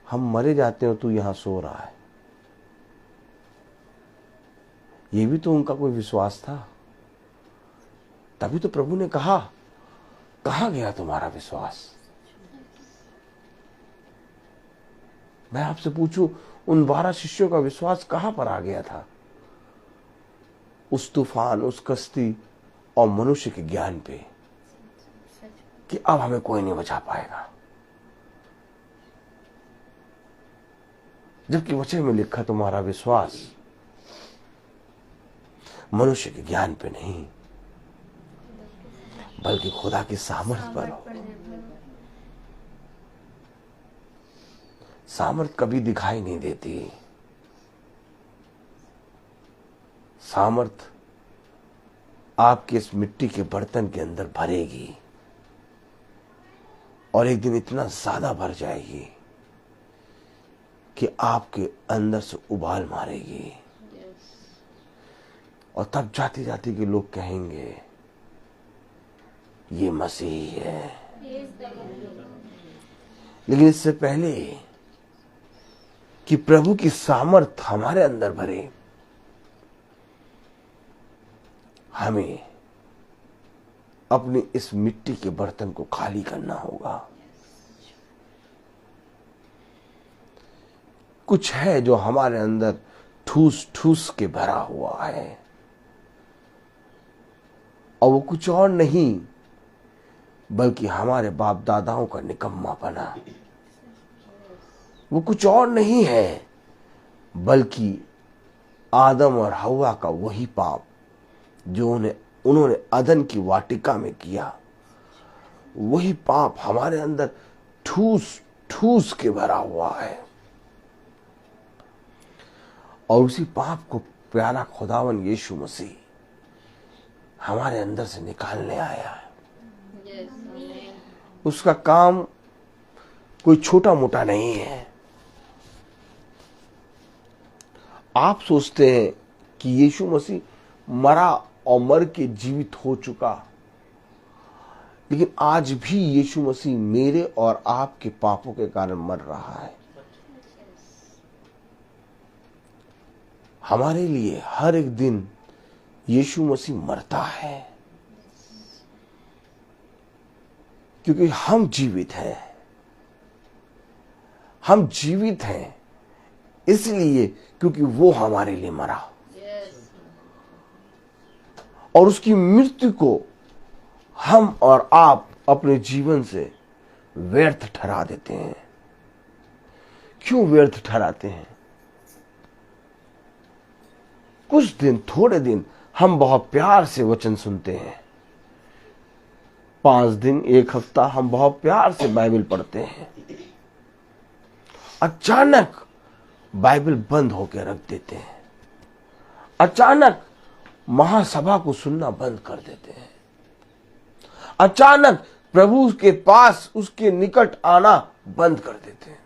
हम मरे जाते हैं और तू यहां सो रहा है। ये भी तो उनका कोई विश्वास था। तभी तो प्रभु ने कहा, कहां गया तुम्हारा विश्वास? मैं आपसे पूछूं, उन 12 शिष्यों का विश्वास कहां पर आ गया था? उस तूफान, उस कश्ती और मनुष्य के ज्ञान पे कि अब हमें कोई नहीं बचा पाएगा। जबकि वचन में लिखा, तुम्हारा विश्वास मनुष्य के ज्ञान पे नहीं बल्कि खुदा की सामर्थ पर हो। सामर्थ कभी दिखाई नहीं देती। सामर्थ आपके इस मिट्टी के बर्तन के अंदर भरेगी और एक दिन इतना ज्यादा भर जाएगी कि आपके अंदर से उबाल मारेगी। और तब जाती जाती के लोग कहेंगे, ये मसीह है। लेकिन इससे पहले कि प्रभु की सामर्थ हमारे अंदर भरे, हमें अपनी इस मिट्टी के बर्तन को खाली करना होगा। कुछ है जो हमारे अंदर ठूस ठूस के भरा हुआ है, और वो कुछ और नहीं बल्कि हमारे बाप दादाओं का निकम्मापना। वो कुछ और नहीं है बल्कि आदम और हव्वा का वही पाप जो उन्होंने अदन की वाटिका में किया। वही पाप हमारे अंदर ठूस ठूस के भरा हुआ है, और उसी पाप को प्यारा खुदावन यीशु मसीह हमारे अंदर से निकालने आया है। उसका काम कोई छोटा मोटा नहीं है। आप सोचते हैं कि यीशु मसीह मरा और मर के जीवित हो चुका, लेकिन आज भी यीशु मसीह मेरे और आपके पापों के कारण मर रहा है। हमारे लिए हर एक दिन यीशु मसीह मरता है, क्योंकि हम जीवित हैं। हम जीवित हैं इसलिए क्योंकि वो हमारे लिए मरा, और उसकी मृत्यु को हम और आप अपने जीवन से व्यर्थ ठहरा देते हैं। क्यों व्यर्थ ठहराते हैं? कुछ दिन, थोड़े दिन हम बहुत प्यार से वचन सुनते हैं। 5 दिन, 1 हफ्ता हम बहुत प्यार से बाइबल पढ़ते हैं। अचानक बाइबल बंद होकर रख देते हैं। अचानक महासभा को सुनना बंद कर देते हैं। अचानक प्रभु के पास, उसके निकट आना बंद कर देते हैं।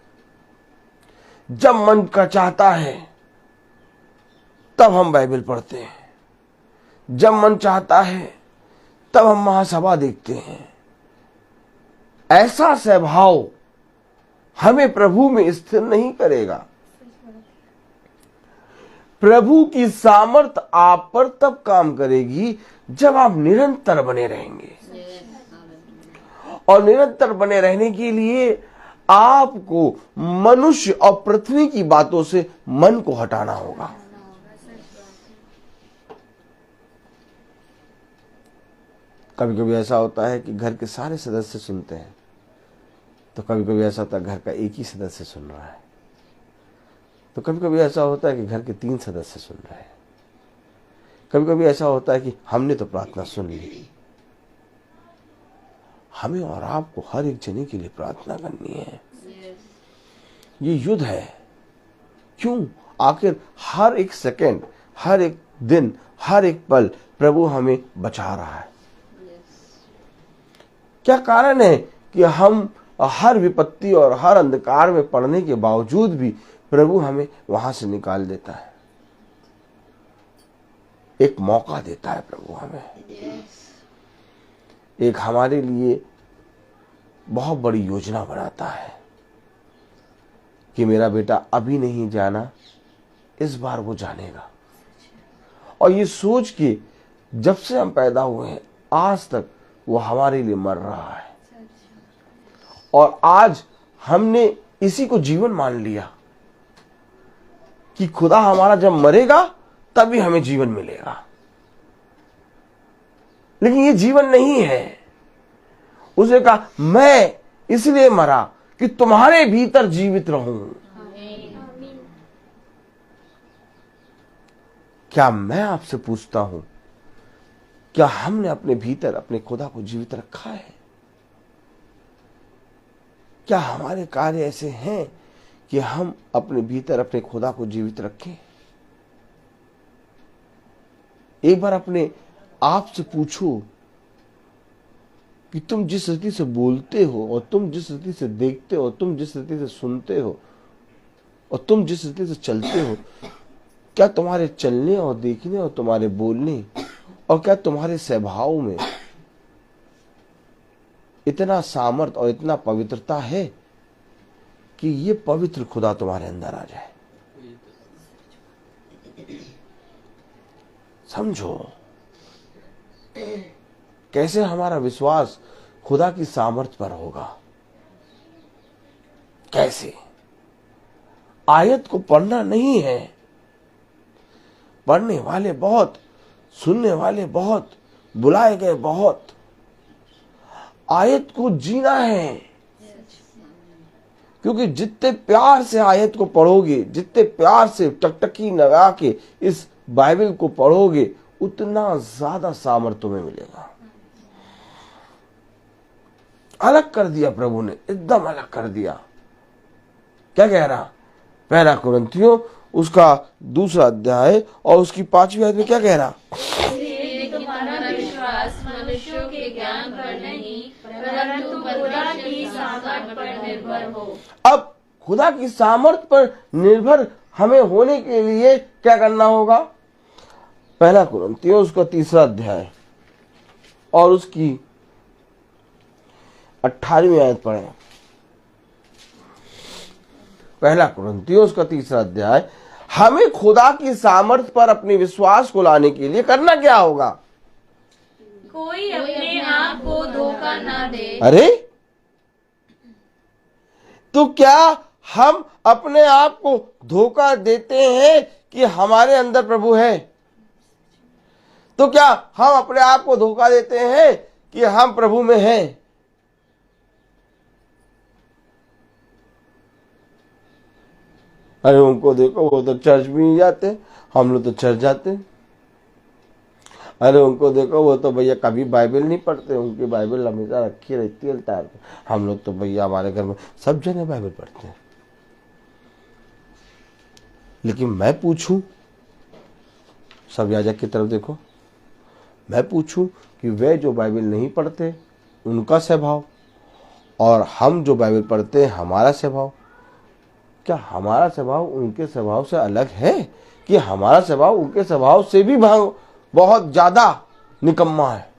जब मन का चाहता है तब हम बाइबल पढ़ते हैं, जब मन चाहता है तब हम महासभा देखते हैं। ऐसा स्वभाव हमें प्रभु में स्थिर नहीं करेगा। प्रभु की सामर्थ आप पर तब काम करेगी जब आप निरंतर बने रहेंगे। और निरंतर बने रहने के लिए आपको मनुष्य और पृथ्वी की बातों से मन को हटाना होगा। कभी कभी ऐसा होता है कि घर के सारे सदस्य सुनते हैं, तो कभी कभी ऐसा होता है घर का एक ही सदस्य सुन रहा है, तो कभी कभी ऐसा होता है कि घर के 3 सदस्य सुन रहे हैं। कभी कभी ऐसा होता है कि हमने तो प्रार्थना सुन ली। हमें और आपको हर एक जने के लिए प्रार्थना करनी है। ये युद्ध है। क्यों? आखिर हर एक सेकंड, हर एक दिन, हर एक पल प्रभु हमें बचा रहा है। क्या कारण है कि हम हर विपत्ति और हर अंधकार में पड़ने के बावजूद भी प्रभु हमें वहां से निकाल देता है, एक मौका देता है प्रभु हमें, एक हमारे लिए बहुत बड़ी योजना बनाता है कि मेरा बेटा अभी नहीं जाना, इस बार वो जानेगा। और ये सोच के जब से हम पैदा हुए हैं आज तक वो हमारे लिए मर रहा है, और आज हमने इसी को जीवन मान लिया कि खुदा हमारा जब मरेगा तभी हमें जीवन मिलेगा। लेकिन ये जीवन नहीं है। उसने कहा मैं इसलिए मरा कि तुम्हारे भीतर जीवित रहूं। क्या मैं आपसे पूछता हूं, क्या हमने अपने भीतर अपने खुदा को जीवित रखा है? क्या हमारे कार्य ऐसे हैं कि हम अपने भीतर अपने खुदा को जीवित रखें? एक बार अपने आप से पूछो कि तुम जिस रीति से बोलते हो और तुम जिस रीति से देखते हो, तुम जिस रीति से सुनते हो और तुम जिस रीति से चलते हो, क्या तुम्हारे चलने और देखने और तुम्हारे बोलने और क्या तुम्हारे स्वभाव में इतना सामर्थ और इतना पवित्रता है कि ये पवित्र खुदा तुम्हारे अंदर आ जाए? समझो कैसे हमारा विश्वास खुदा की सामर्थ पर होगा। कैसे? आयत को पढ़ना नहीं है, पढ़ने वाले बहुत, सुनने वाले बहुत, बुलाए गए बहुत, आयत को जीना है। क्योंकि जितने प्यार से आयत को पढ़ोगे, जितने प्यार से टकटकी लगा के इस बाइबल को पढ़ोगे, उतना ज्यादा सामर्थ्य तुम्हें मिलेगा। अलग कर दिया प्रभु ने, एकदम अलग कर दिया। क्या कह रहा? पहला कुरिन्थियों उसका 2 अध्याय और उसकी 5वीं आयत में क्या कह रहा? तुम्हारा विश्वास मनुष्यों के ज्ञान पर नहीं परंतु खुदा की सामर्थ पर निर्भर हो। अब खुदा की सामर्थ पर निर्भर हमें होने के लिए क्या करना होगा? पहला कुरिन्थियों उसका 3 अध्याय और उसकी 18वीं आयत पढ़ें। पहला कुरिन्थियों उसका 3 अध्याय। हमें खुदा की सामर्थ पर अपने विश्वास को लाने के लिए करना क्या होगा? कोई अपने आप को धोखा ना दे। अरे तो क्या हम अपने आप को धोखा देते हैं कि हमारे अंदर प्रभु है? तो क्या हम अपने आप को धोखा देते हैं कि हम प्रभु में हैं? अरे उनको देखो, वो तो चर्च भी नहीं जाते, हम लोग तो चर्च जाते हैं। अरे उनको देखो, वो तो भैया कभी बाइबल नहीं पढ़ते, उनकी बाइबल हमेशा रखी रहती है अलतार पे। हम लोग तो भैया हमारे घर में सब जने बाइबल पढ़ते हैं। लेकिन मैं पूछूं, सब याजक की तरफ देखो, मैं पूछूं कि वे जो बाइबल नहीं पढ़ते उनका स्वभाव और हम जो बाइबल पढ़ते हैं हमारा स्वभाव, क्या हमारा स्वभाव उनके स्वभाव से अलग है कि हमारा स्वभाव उनके स्वभाव से भी बहुत ज्यादा निकम्मा है?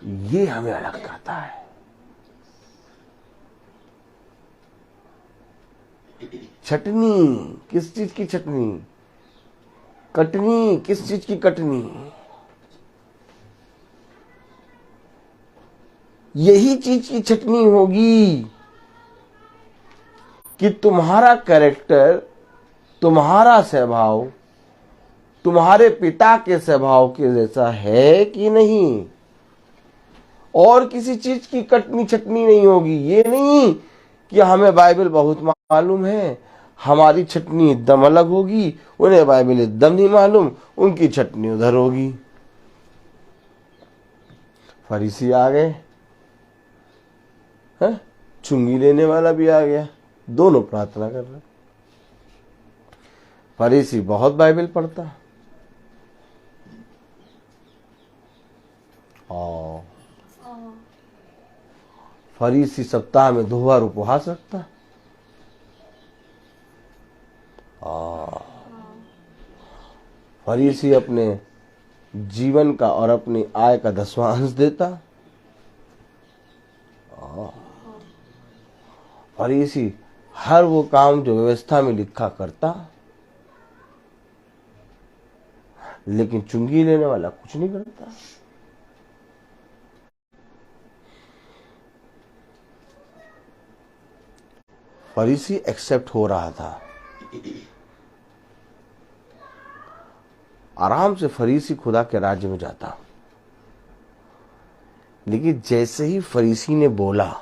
ये हमें अलग करता है। चटनी किस चीज की चटनी? कटनी किस चीज की कटनी? यही चीज की चटनी होगी कि तुम्हारा कैरेक्टर, तुम्हारा स्वभाव तुम्हारे पिता के स्वभाव के जैसा है कि नहीं। और किसी चीज की कटनी चटनी नहीं होगी। ये नहीं कि हमें बाइबल बहुत मालूम है, हमारी चटनी एकदम अलग होगी, उन्हें बाइबल एकदम नहीं मालूम, उनकी चटनी उधर होगी। फरीसी आ गए, चुंगी लेने वाला भी आ गया, दोनों प्रार्थना कर रहे। फरीसी बहुत बाइबल पढ़ता और फरीसी सप्ताह में 2 बार उपवास रखता और फरीसी अपने जीवन का और अपनी आय का 10वां अंश देता। फरीसी हर वो काम जो व्यवस्था में लिखा करता, लेकिन चुंगी लेने वाला कुछ नहीं करता। फरीसी एक्सेप्ट हो रहा था, आराम से फरीसी खुदा के राज्य में जाता। लेकिन जैसे ही फरीसी ने बोला,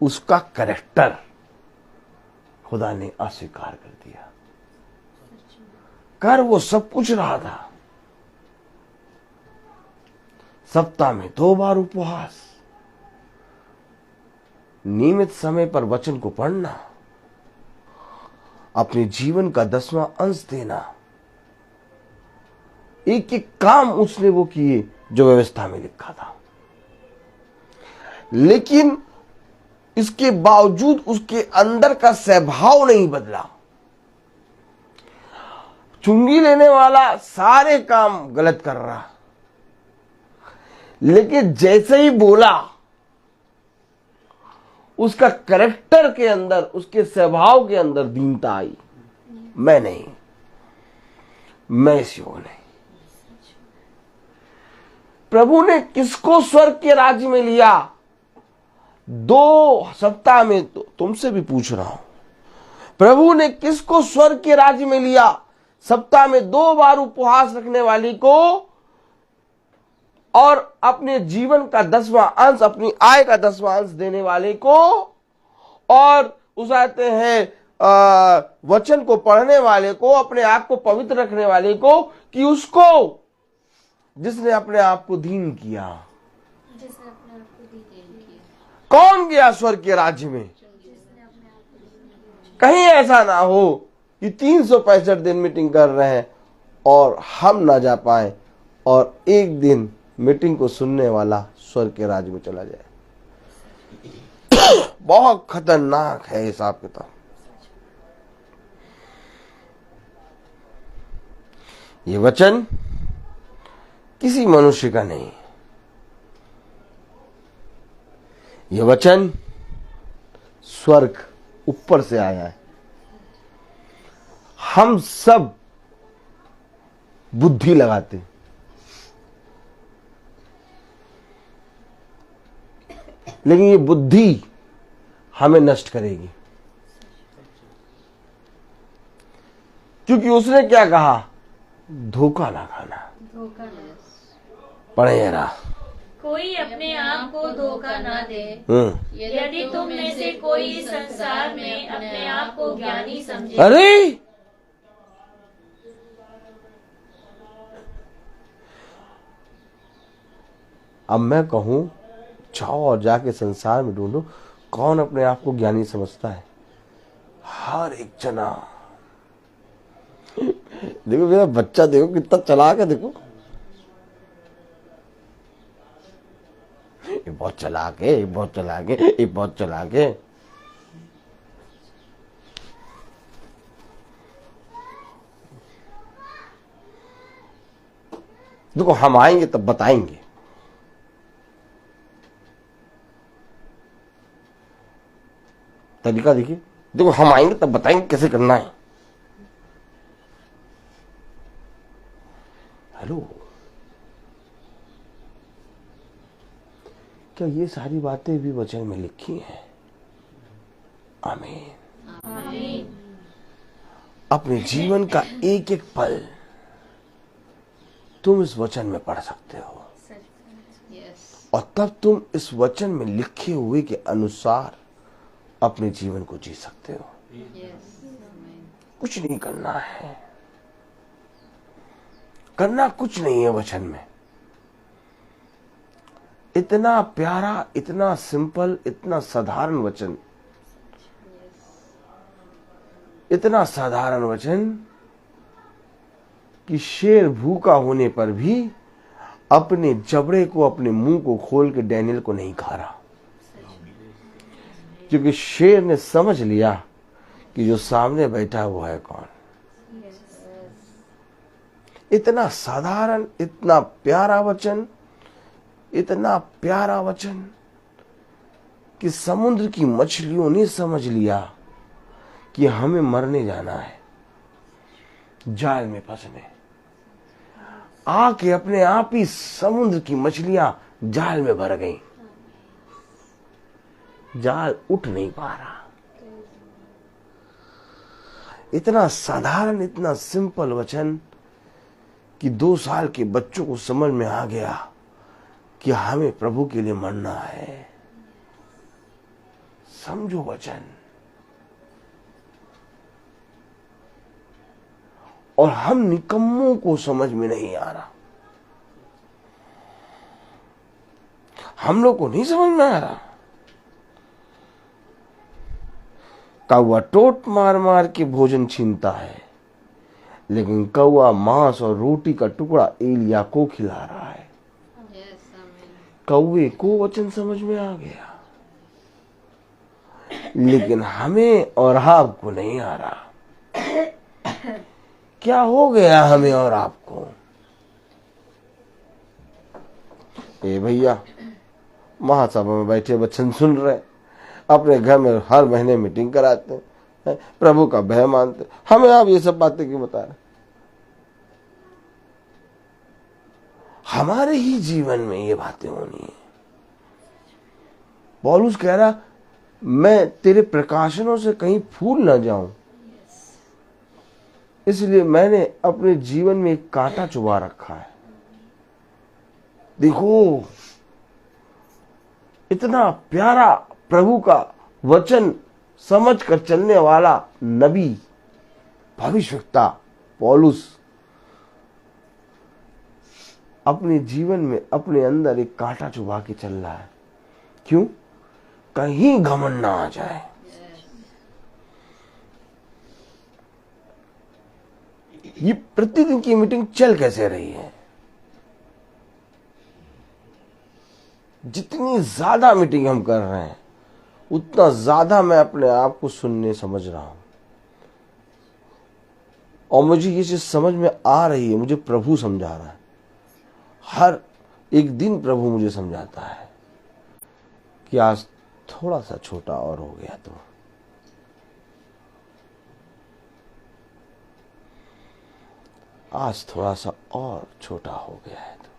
उसका कैरेक्टर खुदा ने अस्वीकार कर दिया। कर वो सब कुछ रहा था, सप्ताह में 2 बार उपवास, नियमित समय पर वचन को पढ़ना, अपने जीवन का 10वां अंश देना, एक एक काम उसने वो किए जो व्यवस्था में लिखा था। लेकिन इसके बावजूद उसके अंदर का स्वभाव नहीं बदला। चुंगी लेने वाला सारे काम गलत कर रहा, लेकिन जैसे ही बोला, उसका कैरेक्टर के अंदर, उसके स्वभाव के अंदर दीनता आई। मैं नहीं, मैं इस योग नहीं। प्रभु ने किसको स्वर्ग के राज्य में लिया? 2 सप्ताह में, तो तुमसे भी पूछ रहा हूं, प्रभु ने किसको स्वर्ग के राज्य में लिया? सप्ताह में 2 बार उपवास रखने वाली को और अपने जीवन का 10वां अंश, अपनी आय का 10वां अंश देने वाले को, और उस आते हैं वचन को पढ़ने वाले को, अपने आप को पवित्र रखने वाले को, कि उसको जिसने अपने आप को दीन किया। कौन गया स्वर्ग के राज्य में? कहीं ऐसा ना हो कि 365 दिन मीटिंग कर रहे हैं और हम ना जा पाए और एक दिन मीटिंग को सुनने वाला स्वर्ग के राज्य में चला जाए। बहुत खतरनाक है हिसाब किताब। ये वचन किसी मनुष्य का नहीं, ये वचन स्वर्ग ऊपर से आया है। हम सब बुद्धि लगाते, लेकिन ये बुद्धि हमें नष्ट करेगी। क्योंकि उसने क्या कहा? धोखा ना खाना। पढ़े जरा। कोई अपने आप को धोखा ना दे। यदि तुम में से कोई संसार में अपने आप को ज्ञानी समझे। अरे अब मैं कहूं, जाओ और जाके संसार में ढूंढो कौन अपने आप को ज्ञानी समझता है। हर एक जना। देखो मेरा बच्चा, देखो कितना चालाक है। देखो ये बहुत चालाक है, ये बहुत चालाक है, ये बहुत चालाक है। देखो हम आएंगे तब बताएंगे। तरीका देखिए, देखो हम आएंगे तब बताएंगे कैसे करना है। हेलो, क्या ये सारी बातें भी वचन में लिखी हैं? आमीन। आमीन। अपने जीवन का एक एक पल तुम इस वचन में पढ़ सकते हो, और तब तुम इस वचन में लिखे हुए के अनुसार अपने जीवन को जी सकते हो। कुछ नहीं करना है, करना कुछ नहीं है वचन में। इतना प्यारा, इतना सिंपल, इतना साधारण वचन। इतना साधारण वचन कि शेर भूखा होने पर भी अपने जबड़े को, अपने मुंह को खोल के डैनियल को नहीं खा रहा, क्योंकि शेर ने समझ लिया कि जो सामने बैठा हुआ है कौन। इतना साधारण, इतना प्यारा वचन, इतना प्यारा वचन कि समुद्र की मछलियों ने समझ लिया कि हमें मरने जाना है, जाल में फंसने। आके अपने आप ही समुद्र की मछलियां जाल में भर गईं। जाल उठ नहीं पा रहा। इतना साधारण, इतना सिंपल वचन कि 2 साल के बच्चों को समझ में आ गया कि हमें प्रभु के लिए मरना है। समझो वचन। और हम निकम्मों को समझ में नहीं आ रहा, हम लोग को नहीं समझ में आ रहा। कौवा टोट मार मार के भोजन छीनता है, लेकिन कौवा मांस और रोटी का टुकड़ा एलिया को खिला रहा है। कौवे को वचन समझ में आ गया, लेकिन हमें और आपको नहीं आ रहा। क्या हो गया हमें और आपको? ए भैया, महासभा में बैठे वचन सुन रहे, अपने घर में हर महीने मीटिंग कराते हैं, प्रभु का भय मानते, हमें आप ये सब बातें क्यों बता रहे? हमारे ही जीवन में ये बातें होनी है। पौलुस कह रहा, मैं तेरे प्रकाशनों से कहीं फूल ना जाऊं, इसलिए मैंने अपने जीवन में एक कांटा चुभा रखा है। देखो, इतना प्यारा प्रभु का वचन समझ कर चलने वाला नबी, भविष्यवक्ता पौलुस अपने जीवन में अपने अंदर एक कांटा चुभा के चल रहा है। क्यों? कहीं घमंड ना आ जाए। ये प्रतिदिन की मीटिंग चल कैसे रही है? जितनी ज्यादा मीटिंग हम कर रहे हैं, उतना ज्यादा मैं अपने आप को सुनने समझ रहा हूं। और मुझे ये चीज समझ में आ रही है, मुझे प्रभु समझा रहा है। हर एक दिन प्रभु मुझे समझाता है कि आज थोड़ा सा छोटा और हो गया तो, आज थोड़ा सा और छोटा हो गया है तो।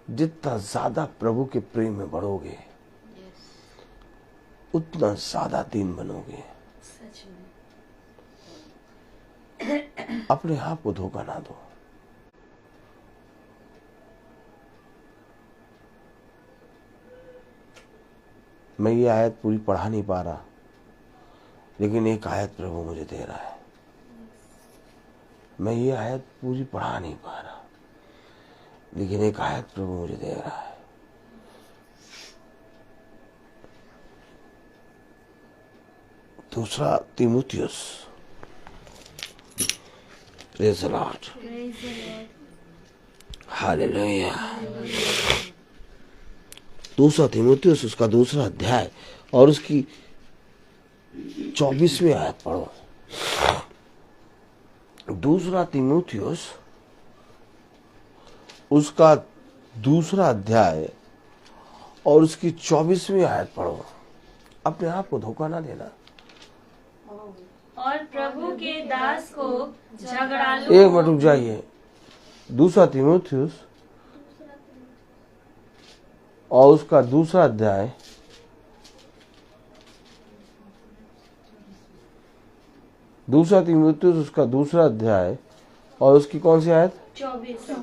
जितना ज्यादा प्रभु के प्रेम में बढ़ोगे, उतना ज्यादा दीन बनोगे। सच में। अपने आप को धोखा ना दो। मैं ये आयत पूरी पढ़ा नहीं पा रहा, लेकिन एक आयत प्रभु मुझे दे रहा है। मैं ये आयत पूरी पढ़ा नहीं पा रहा, लेकिन एक आयत प्रभु मुझे दे रहा है। दूसरा तीमुथियुस, प्रेज़ द लॉर्ड, हालेलुया। दूसरा तीमुथियुस उसका 2 अध्याय और उसकी 24वीं आयत पढ़ो। दूसरा तीमुथियुस उसका 2 अध्याय और उसकी 24वीं आयत पढ़ो। अपने आप को धोखा ना देना। और प्रभु के दास को झगड़ालू। एक मिनट रुक जाइए। 2 तीमुथियुस और उसका 2 अध्याय तीमुथियुस उसका 2 अध्याय और उसकी कौन सी आयत?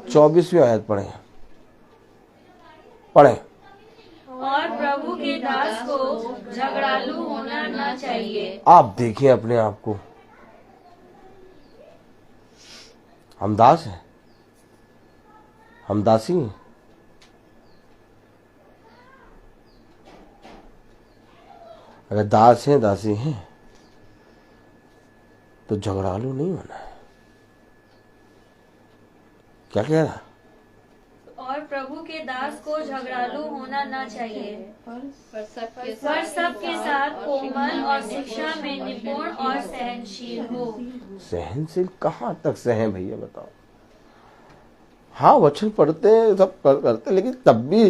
24वीं आयत पढ़े। और प्रभु के दास को झगड़ालू होना ना चाहिए। आप देखिए अपने आप को, हम दास हैं, हम दासी हैं। अगर दास हैं, दासी हैं, तो झगड़ालू नहीं होना है। क्या कह रहा? और प्रभु के दास को झगड़ालू होना ना चाहिए, पर सबके पर सबके साथ कोमल और शिक्षा में निपुण और सहनशील हो। सहनशील कहाँ तक सहे भैया बताओ? हाँ वचन पढ़ते हैं, सब करते, लेकिन तब भी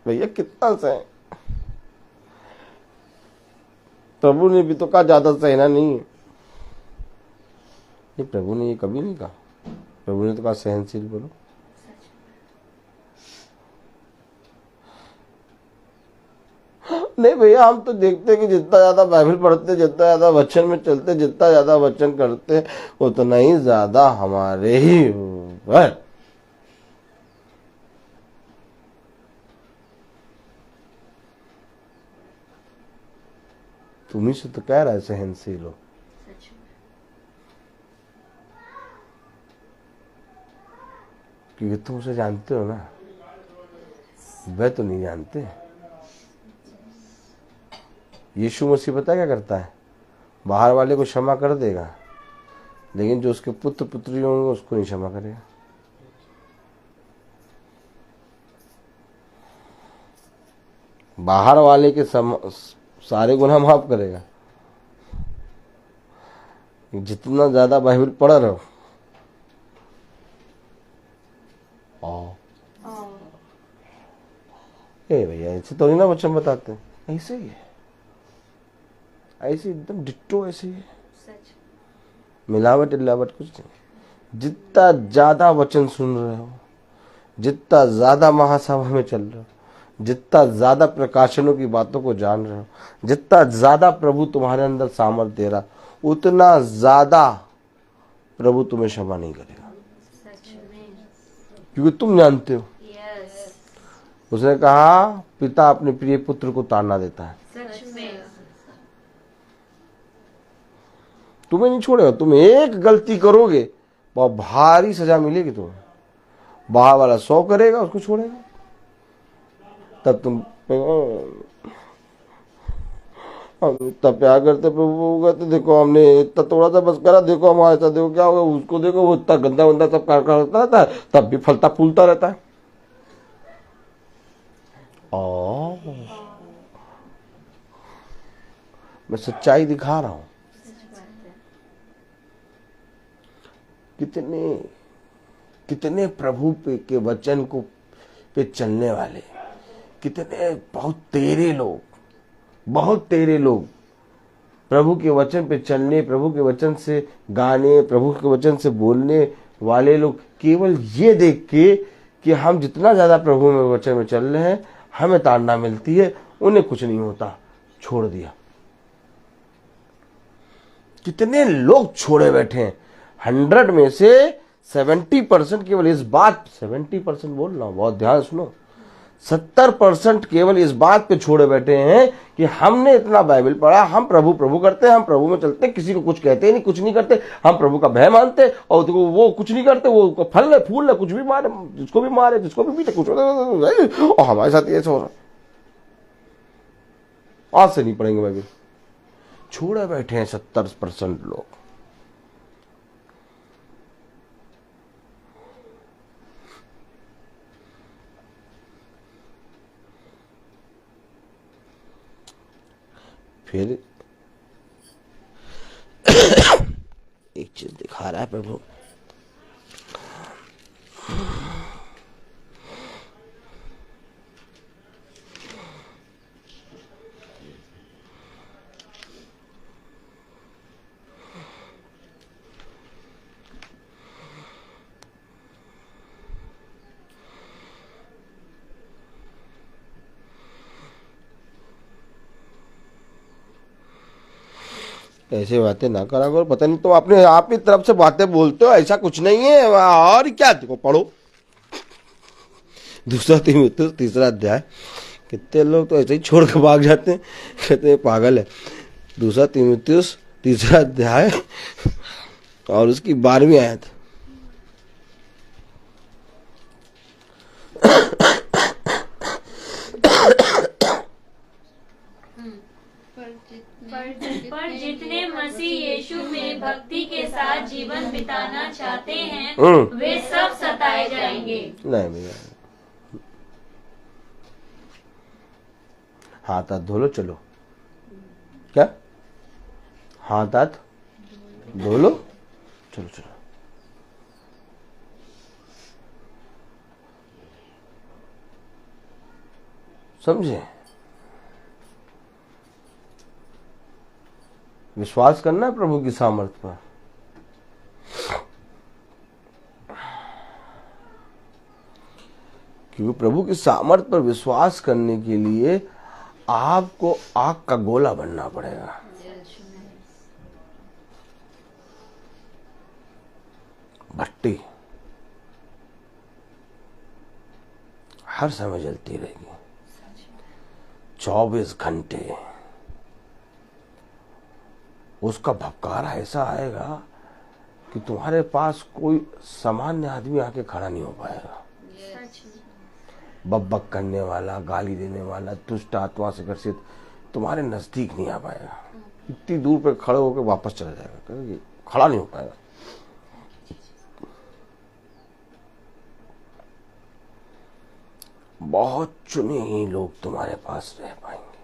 भैया कितना सहे? प्रभु ने भी तो कहा ज्यादा सहना नहीं है। नहीं, प्रभु ने ये कभी नहीं कहा। प्रभु ने तो कहा सहनशील बोलो। नहीं भैया, हम तो देखते हैं कि जितना ज्यादा बाइबल पढ़ते, जितना ज्यादा वचन में चलते, जितना ज्यादा वचन करते, उतना ही ज्यादा हमारे ही ऊपर तुम्ही से तो कह रहा है सहनशील हो। क्योंकि तुम उसे जानते हो ना, वह तो नहीं जानते। यीशु मसीह पता क्या करता है? बाहर वाले को क्षमा कर देगा, लेकिन जो उसके पुत्र पुत्री होंगे उसको नहीं क्षमा करेगा। बाहर वाले के सारे गुनाह माफ करेगा, जितना ज्यादा बाइबल पढ़ रहे हो। ए भैया, ऐसे तो नहीं ना वचन बताते, ऐसे ही है, ऐसे एकदम डिट्टो ऐसे ही है, मिलावट इलावट कुछ नहीं। जितना ज्यादा वचन सुन रहे हो, जितना ज्यादा महासभा में चल रहे हो, जितना ज्यादा प्रकाशनों की बातों को जान रहे हो, जितना ज्यादा प्रभु तुम्हारे अंदर सामर्थ्य दे रहा, उतना ज्यादा प्रभु तुम्हें क्षमा नहीं करेगा, क्योंकि तुम जानते हो। उसने कहा पिता अपने प्रिय पुत्र को ताड़ना देता है। तुम्हें नहीं छोड़ेगा। तुम एक गलती करोगे बहुत भारी सजा मिलेगी तुम्हें। बाहर वाला 100 करेगा, उसको छोड़ेगा, तब तुम हम इतना प्यार करते प्रभु कहते, देखो हमने इतना थोड़ा सा बस करा, देखो हमारे साथ देखो क्या होगा, उसको देखो वो इतना गंदा गंदा सब करता रहता है, तब भी फलता फूलता रहता है। मैं सच्चाई दिखा रहा हूं। कितने कितने प्रभु के वचन को पे चलने वाले, कितने बहुत तेरे लोग प्रभु के वचन पे चलने, प्रभु के वचन से गाने, प्रभु के वचन से बोलने वाले लोग केवल ये देख के कि हम जितना ज्यादा प्रभु में वचन में चल रहे हैं हमें ताड़ना मिलती है, उन्हें कुछ नहीं होता, छोड़ दिया। कितने लोग छोड़े बैठे हैं। 100 में से 70% केवल इस बात, 70% बोल रहा हूं, बहुत ध्यान सुनो, 70% केवल इस बात पे छोड़े बैठे हैं कि हमने इतना बाइबल पढ़ा, हम प्रभु प्रभु करते हैं, हम प्रभु में चलते हैं, किसी को कुछ कहते नहीं, कुछ नहीं करते, हम प्रभु का भय मानते, और वो कुछ नहीं करते, वो फल ले फूल ले, कुछ भी मारे, जिसको भी मारे, जिसको भी पीटे, कुछ, और हमारे साथ ये हो रहा। आज से नहीं पढ़ेंगे बाइबल, छोड़े बैठे हैं 70% लोग। फिर एक चीज दिखा रहा है प्रभु, ऐसे बातें ना करा करो। पता नहीं तुम अपने आप ही तरफ से बातें बोलते हो, ऐसा कुछ नहीं है। और क्या, देखो पढ़ो 2 तीमुथियुस 3 अध्याय। कितने लोग तो ऐसे ही छोड़ के भाग जाते हैं, कहते हैं पागल है। 2 तीमुथियुस 3 अध्याय और उसकी 12वीं आयत। बिताना चाहते हैं हम्म। वे सब सताए जाएंगे। नहीं भैया, हाथ हाथ धो लो, चलो। क्या हाथ हाथ धो लो, चलो चलो। समझे? विश्वास करना है प्रभु की सामर्थ्य पर। क्योंकि प्रभु की सामर्थ्य पर विश्वास करने के लिए आपको आग का गोला बनना पड़ेगा। भट्टी हर समय जलती रहेगी, 24 घंटे। उसका भपकारा ऐसा आएगा कि तुम्हारे पास कोई सामान्य आदमी आके खड़ा नहीं हो पाएगा। बकबक करने वाला, गाली देने वाला, दुष्ट आत्मा से ग्रसित तुम्हारे नजदीक नहीं आ पाएगा। इतनी दूर पे खड़े होकर वापस चला जाएगा, खड़ा नहीं हो पाएगा। बहुत चुने ही लोग तुम्हारे पास रह पाएंगे।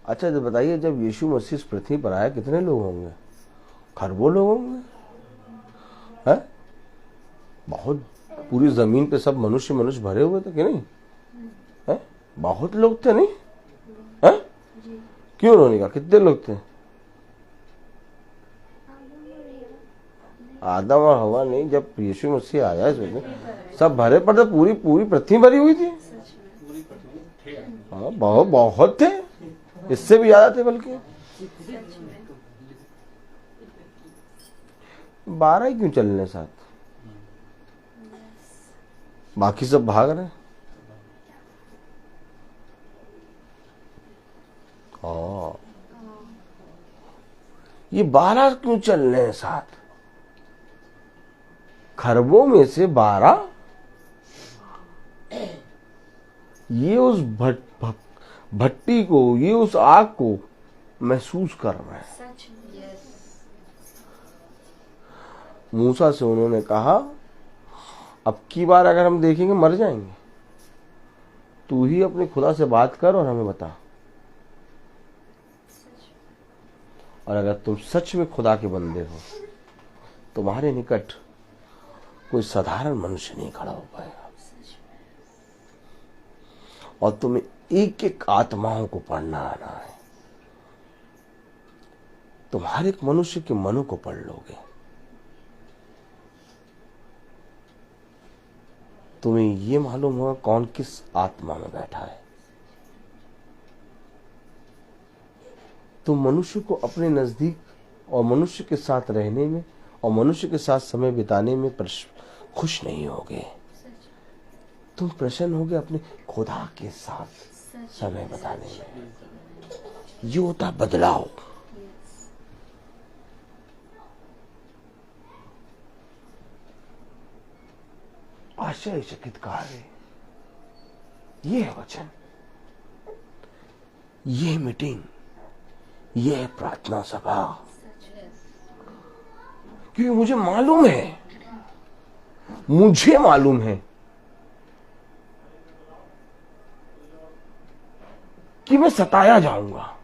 अच्छा, तो बताइए, जब यीशु मसीह इस पृथ्वी पर आए कितने लोग होंगे? खरबों लोग होंगे, हैं? बहुत, पूरी जमीन पे सब मनुष्य भरे हुए थे कि नहीं? हैं? बहुत लोग थे, नहीं? हैं? क्यों उन्होंने कहा कितने लोग थे? आदम और हवा नहीं, जब यीशु मसीह आया इसमें सब भरे पड़े, पूरी पूरी पृथ्वी भरी हुई थी। हाँ, बहुत थे, इससे भी ज्यादा थे बल्कि। 12 ही क्यों चलने साथ? बाकी सब भाग रहे। ये 12 क्यों चलने हैं साथ? खरबों में से 12 ये उस भट्टी को, ये उस आग को महसूस कर रहे हैं। मूसा से उन्होंने कहा, अब की बार अगर हम देखेंगे मर जाएंगे, तू ही अपने खुदा से बात कर और हमें बता। और अगर तुम सच में खुदा के बंदे हो, तुम्हारे निकट कोई साधारण मनुष्य नहीं खड़ा हो पाएगा। और तुम्हें एक एक आत्माओं को पढ़ना आना है। तुम हर एक मनुष्य के मनों को पढ़ लोगे। तुम्हें ये मालूम होगा कौन किस आत्मा में बैठा है। तुम मनुष्य को अपने नजदीक और मनुष्य के साथ रहने में और मनुष्य के साथ समय बिताने में खुश नहीं होगे। तुम प्रसन्न होगे अपने खुदा के साथ समय बिताने में। ये होता बदलाव। आश्चर्यचकित कार्य, ये है वचन, ये मीटिंग, ये है प्रार्थना सभा। क्योंकि मुझे मालूम है कि मैं सताया जाऊंगा।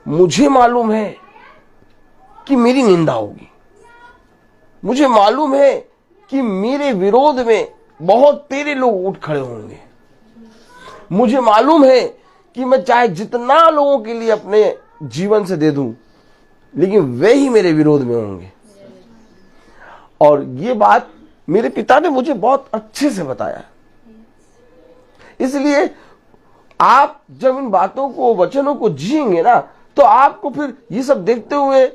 मुझे मालूम है कि मेरी निंदा होगी। मुझे मालूम है कि मेरे विरोध में बहुत तेरे लोग उठ खड़े होंगे। मुझे मालूम है कि मैं चाहे जितना लोगों के लिए अपने जीवन से दे दूं, लेकिन वे ही मेरे विरोध में होंगे। और ये बात मेरे पिता ने मुझे बहुत अच्छे से बताया। इसलिए आप जब इन बातों को, वचनों को जिएंगे ना, तो आपको फिर ये सब देखते हुए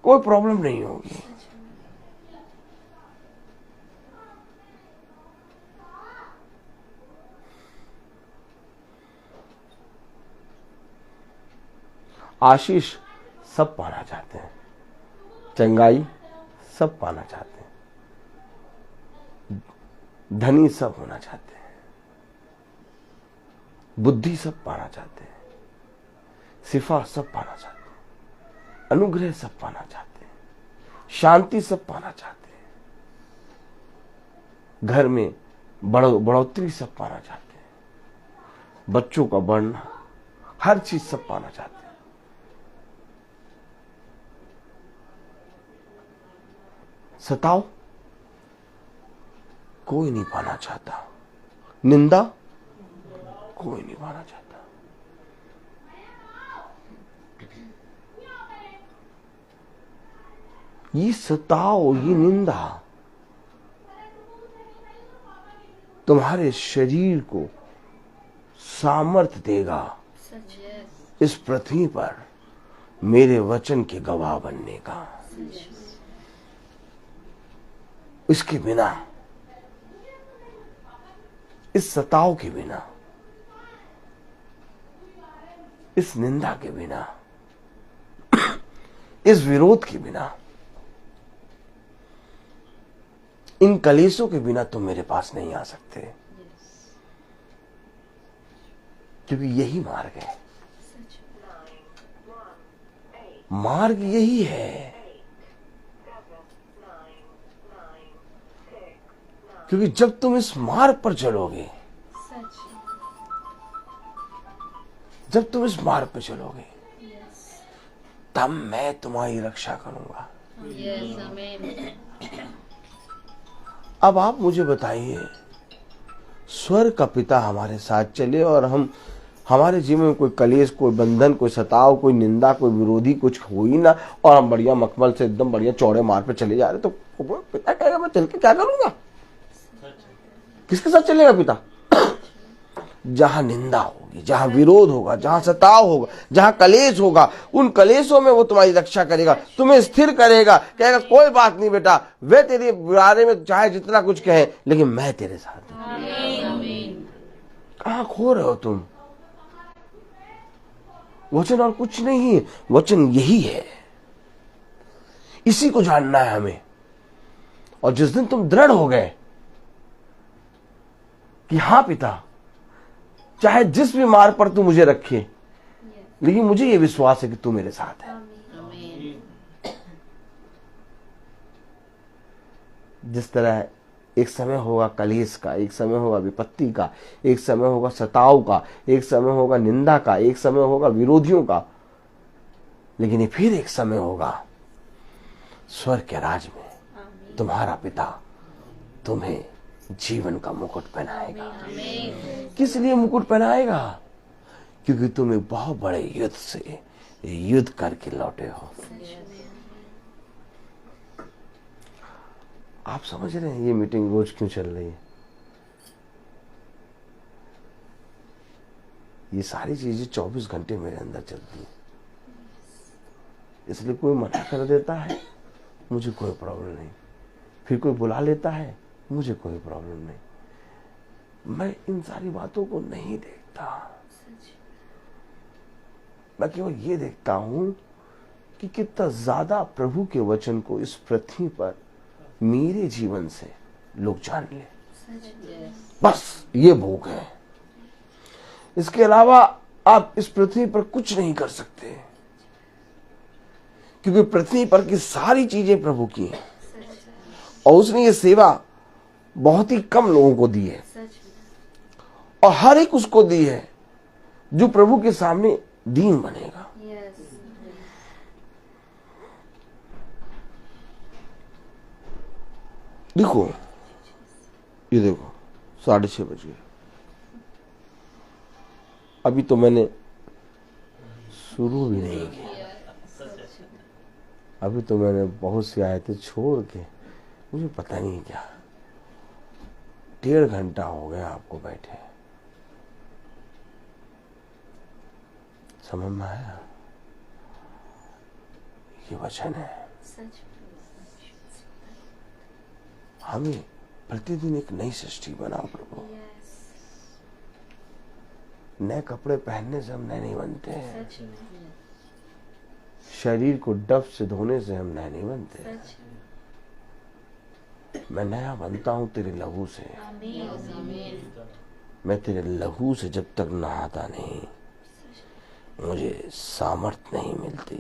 कोई प्रॉब्लम नहीं होगी। आशीष सब पाना चाहते हैं, चंगाई सब पाना चाहते हैं, धनी सब होना चाहते हैं, बुद्धि सब पाना चाहते हैं, शिफा सब पाना चाहते हैं, अनुग्रह सब पाना चाहते हैं, शांति सब पाना चाहते हैं, घर में बढ़ोतरी सब पाना चाहते हैं, बच्चों का बढ़ना, हर चीज सब पाना चाहते हैं। सताओ कोई नहीं पाना चाहता, निंदा कोई नहीं पाना चाहता। ये सताओ, ये निंदा तुम्हारे शरीर को सामर्थ्य देगा इस पृथ्वी पर मेरे वचन के गवाह बनने का। इसके बिना, इस सताव के बिना, इस निंदा के बिना, इस विरोध के बिना, इन कलेशों के बिना तुम मेरे पास नहीं आ सकते, क्योंकि यही मार्ग है। मार्ग यही है, क्योंकि जब तुम इस मार्ग पर चलोगे, जब तुम इस मार्ग पर चलोगे, तब मैं तुम्हारी रक्षा करूंगा। अब आप मुझे बताइए, स्वर्ग का पिता हमारे साथ चले और हमारे जीवन में कोई कलेश, कोई बंधन, कोई सताव, कोई निंदा, कोई विरोधी कुछ हो ही ना, और हम बढ़िया मखमल से एकदम बढ़िया चौड़े मार्ग पे चले जा रहे, तो पिता कहेगा मैं चल के क्या करूंगा? किसके साथ चलेगा पिता? जहां निंदा होगी, जहां विरोध होगा, जहां सताव होगा, जहां कलेश होगा, उन कलेशों में वो तुम्हारी रक्षा करेगा, तुम्हें स्थिर करेगा, कहेगा कोई बात नहीं बेटा, वे तेरे बारे में चाहे जितना कुछ कहे, लेकिन मैं तेरे साथ हूं। कहां खो रहे हो तुम? वचन और कुछ नहीं है, वचन यही है, इसी को जानना है हमें। और जिस दिन तुम दृढ़ हो गए कि हाँ पिता, चाहे जिस भी मार्ग पर तू मुझे रखे, लेकिन मुझे ये विश्वास है कि तू मेरे साथ है। जिस तरह एक समय होगा कलेश का, एक समय होगा विपत्ति का, एक समय होगा सताव का, एक समय होगा निंदा का, एक समय होगा विरोधियों का, लेकिन ये फिर एक समय होगा स्वर्ग के राज में तुम्हारा पिता तुम्हें जीवन का मुकुट पहनाएगा। किस लिए मुकुट पहनाएगा? क्योंकि तुम एक बहुत बड़े युद्ध से युद्ध करके लौटे हो। आप समझ रहे हैं ये मीटिंग रोज क्यों चल रही है? ये सारी चीजें 24 घंटे मेरे अंदर चलती है, इसलिए कोई मना कर देता है, मुझे कोई प्रॉब्लम नहीं। फिर कोई बुला लेता है, मुझे कोई प्रॉब्लम नहीं। मैं इन सारी बातों को नहीं देखता, मैं केवल ये देखता हूं कि कितना ज्यादा प्रभु के वचन को इस पृथ्वी पर मेरे जीवन से लोग जान ले। बस ये भूख है, इसके अलावा आप इस पृथ्वी पर कुछ नहीं कर सकते, क्योंकि पृथ्वी पर की सारी चीजें प्रभु की हैं और उसने ये सेवा बहुत ही कम लोगों को दी है, और हर एक उसको दी है जो प्रभु के सामने दीन बनेगा। देखो, ये देखो 6:30 बज गए, अभी तो मैंने शुरू भी नहीं किया, अभी तो मैंने बहुत सी आयतें छोड़ के, मुझे पता नहीं क्या 1.5 घंटा हो गया आपको बैठे। समझ में आया? ये वचन है, हमें प्रतिदिन एक नई सृष्टि बनाओ प्रभु। नए कपड़े पहनने से हम नए नहीं बनते हैं, शरीर को डब से धोने से हम नए नहीं बनते। मैं नया बनता हूं तेरे लहू से। मैं तेरे लहू से जब तक नहाता नहीं, मुझे सामर्थ नहीं मिलती।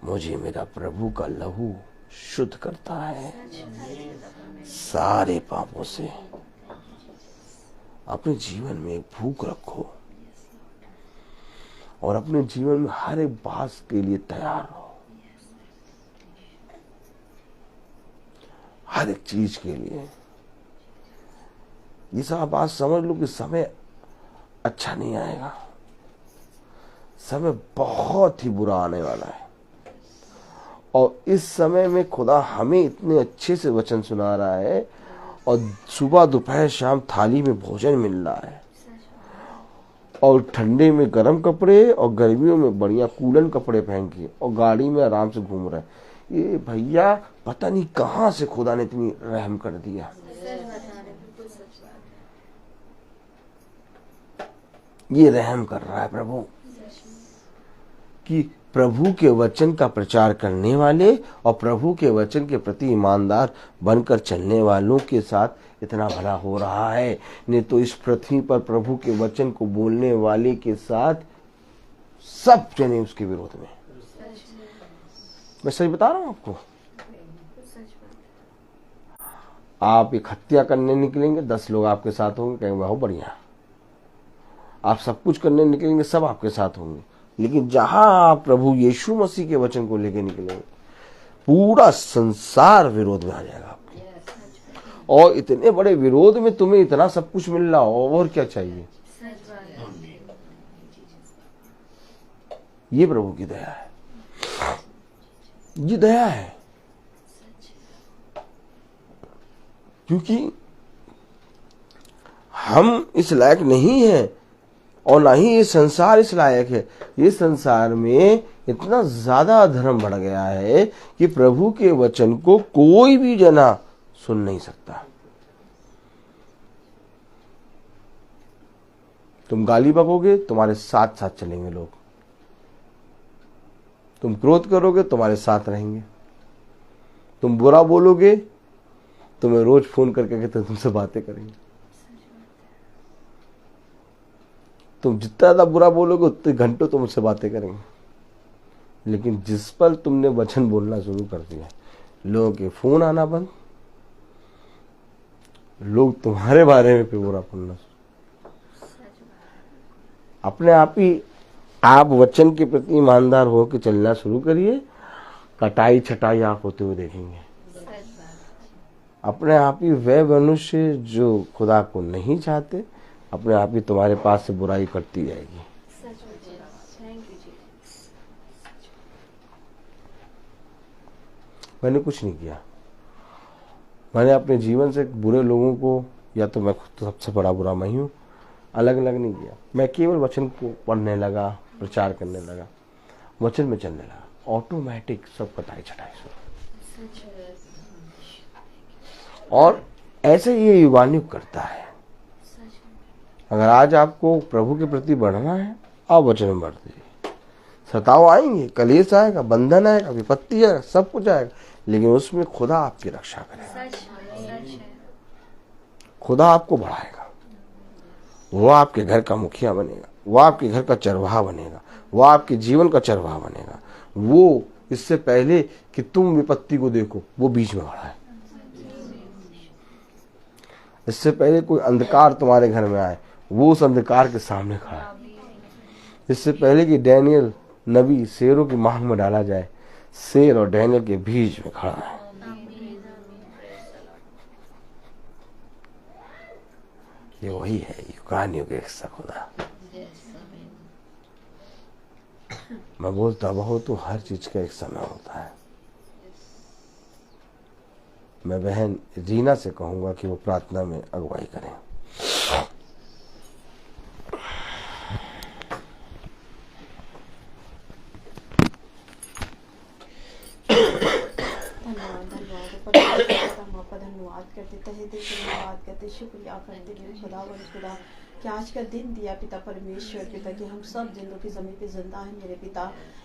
मुझे मेरा प्रभु का लहू शुद्ध करता है सारे पापों से। अपने जीवन में एक भूख रखो और अपने जीवन में हर एक बात के लिए तैयार रहो, हर एक चीज के लिए। ये सब बात समझ लो कि समय अच्छा नहीं आएगा, समय बहुत ही बुरा आने वाला है। और इस समय में खुदा हमें इतने अच्छे से वचन सुना रहा है और सुबह दोपहर शाम थाली में भोजन मिल रहा है, और ठंडे में गर्म कपड़े और गर्मियों में बढ़िया कूलन कपड़े पहन के और गाड़ी में आराम से घूम रहा है। ये भैया पता नहीं कहां से खुदा ने इतनी रहम कर दिया। ये रहम कर रहा है प्रभु कि प्रभु के वचन का प्रचार करने वाले और प्रभु के वचन के प्रति ईमानदार बनकर चलने वालों के साथ इतना भला हो रहा है। नहीं तो इस पृथ्वी पर प्रभु के वचन को बोलने वाले के साथ सब जने उसके विरोध में। मैं सही बता रहा हूं आपको। आप एक हत्या करने निकलेंगे, 10 लोग आपके साथ होंगे, कहेंगे बहुत बढ़िया। आप सब कुछ करने निकलेंगे, सब आपके साथ होंगे। लेकिन जहां आप प्रभु यीशु मसीह के वचन को लेकर निकलेंगे, पूरा संसार विरोध में आ जाएगा आपके। और इतने बड़े विरोध में तुम्हें इतना सब कुछ मिल रहा हो, और क्या चाहिए। ये प्रभु की दया है, ये दया है। क्योंकि हम इस लायक नहीं हैं और ना ही ये संसार इस लायक है। ये संसार में इतना ज्यादा धर्म बढ़ गया है कि प्रभु के वचन को कोई भी जना सुन नहीं सकता। तुम गाली बकोगे, तुम्हारे साथ साथ चलेंगे लोग। तुम क्रोध करोगे, तुम्हारे साथ रहेंगे। तुम बुरा बोलोगे, तुम्हें रोज फोन करके कहते तुमसे बातें करेंगे। तुम जितना ज्यादा बुरा बोलोगे उतने घंटों तुम उससे बातें करेंगे। लेकिन जिस पर तुमने वचन बोलना शुरू कर दिया, लोगों के फोन आना बंद, लोग तुम्हारे बारे में पे बुरा बोलना। अपने आप ही आप वचन के प्रति ईमानदार होकर चलना शुरू करिए, कटाई छटाई आप होते हुए देखेंगे। अपने आप ही वे मनुष्य जो खुदा को नहीं चाहते, अपने आप ही तुम्हारे पास से बुराई करती जाएगी। मैंने कुछ नहीं किया। मैंने अपने जीवन से बुरे लोगों को, या तो मैं खुद तो सबसे बड़ा बुरा मैं ही हूँ, अलग अलग नहीं किया। मैं केवल वचन को पढ़ने लगा, प्रचार करने लगा, वचन में चलने लगा, ऑटोमेटिक सब कटाई छटाई शुरू। और ऐसे ये युगानुग करता है। अगर आज आपको प्रभु के प्रति बढ़ना है, आप वचन में बढ़ दीजिए। सताव आएंगे, कलेश आएगा, बंधन आएगा, विपत्ति आएगा, सब कुछ आएगा, लेकिन उसमें खुदा आपकी रक्षा करेगा। खुदा आपको बढ़ाएगा। वो आपके घर का मुखिया बनेगा, वो आपके घर का चरवाहा बनेगा, वो आपके जीवन का चरवाहा बनेगा। वो इससे पहले कि तुम विपत्ति को देखो, वो बीच में खड़ा है। इससे पहले कोई अंधकार तुम्हारे घर में आए, वो उस अंधकार के सामने खड़ा है। इससे पहले कि डैनियल नबी शेरों की मांग में डाला जाए, शेर और डैनियल के बीच में खड़ा है। ये वही है युगानुग एक खुदा। मैं बोलता बहुत हूँ, हर चीज का एक समय होता है। मैं बहन रीना से कहूंगा कि वो प्रार्थना में अगुवाई करें। धन्यवाद करते, तहे दिल से धन्यवाद करते, शुक्रिया करते खुदा कि आज का दिन दिया पिता परमेश्वर पिता कि हम सब जिंदों की ज़मीन पे जिंदा है मेरे पिता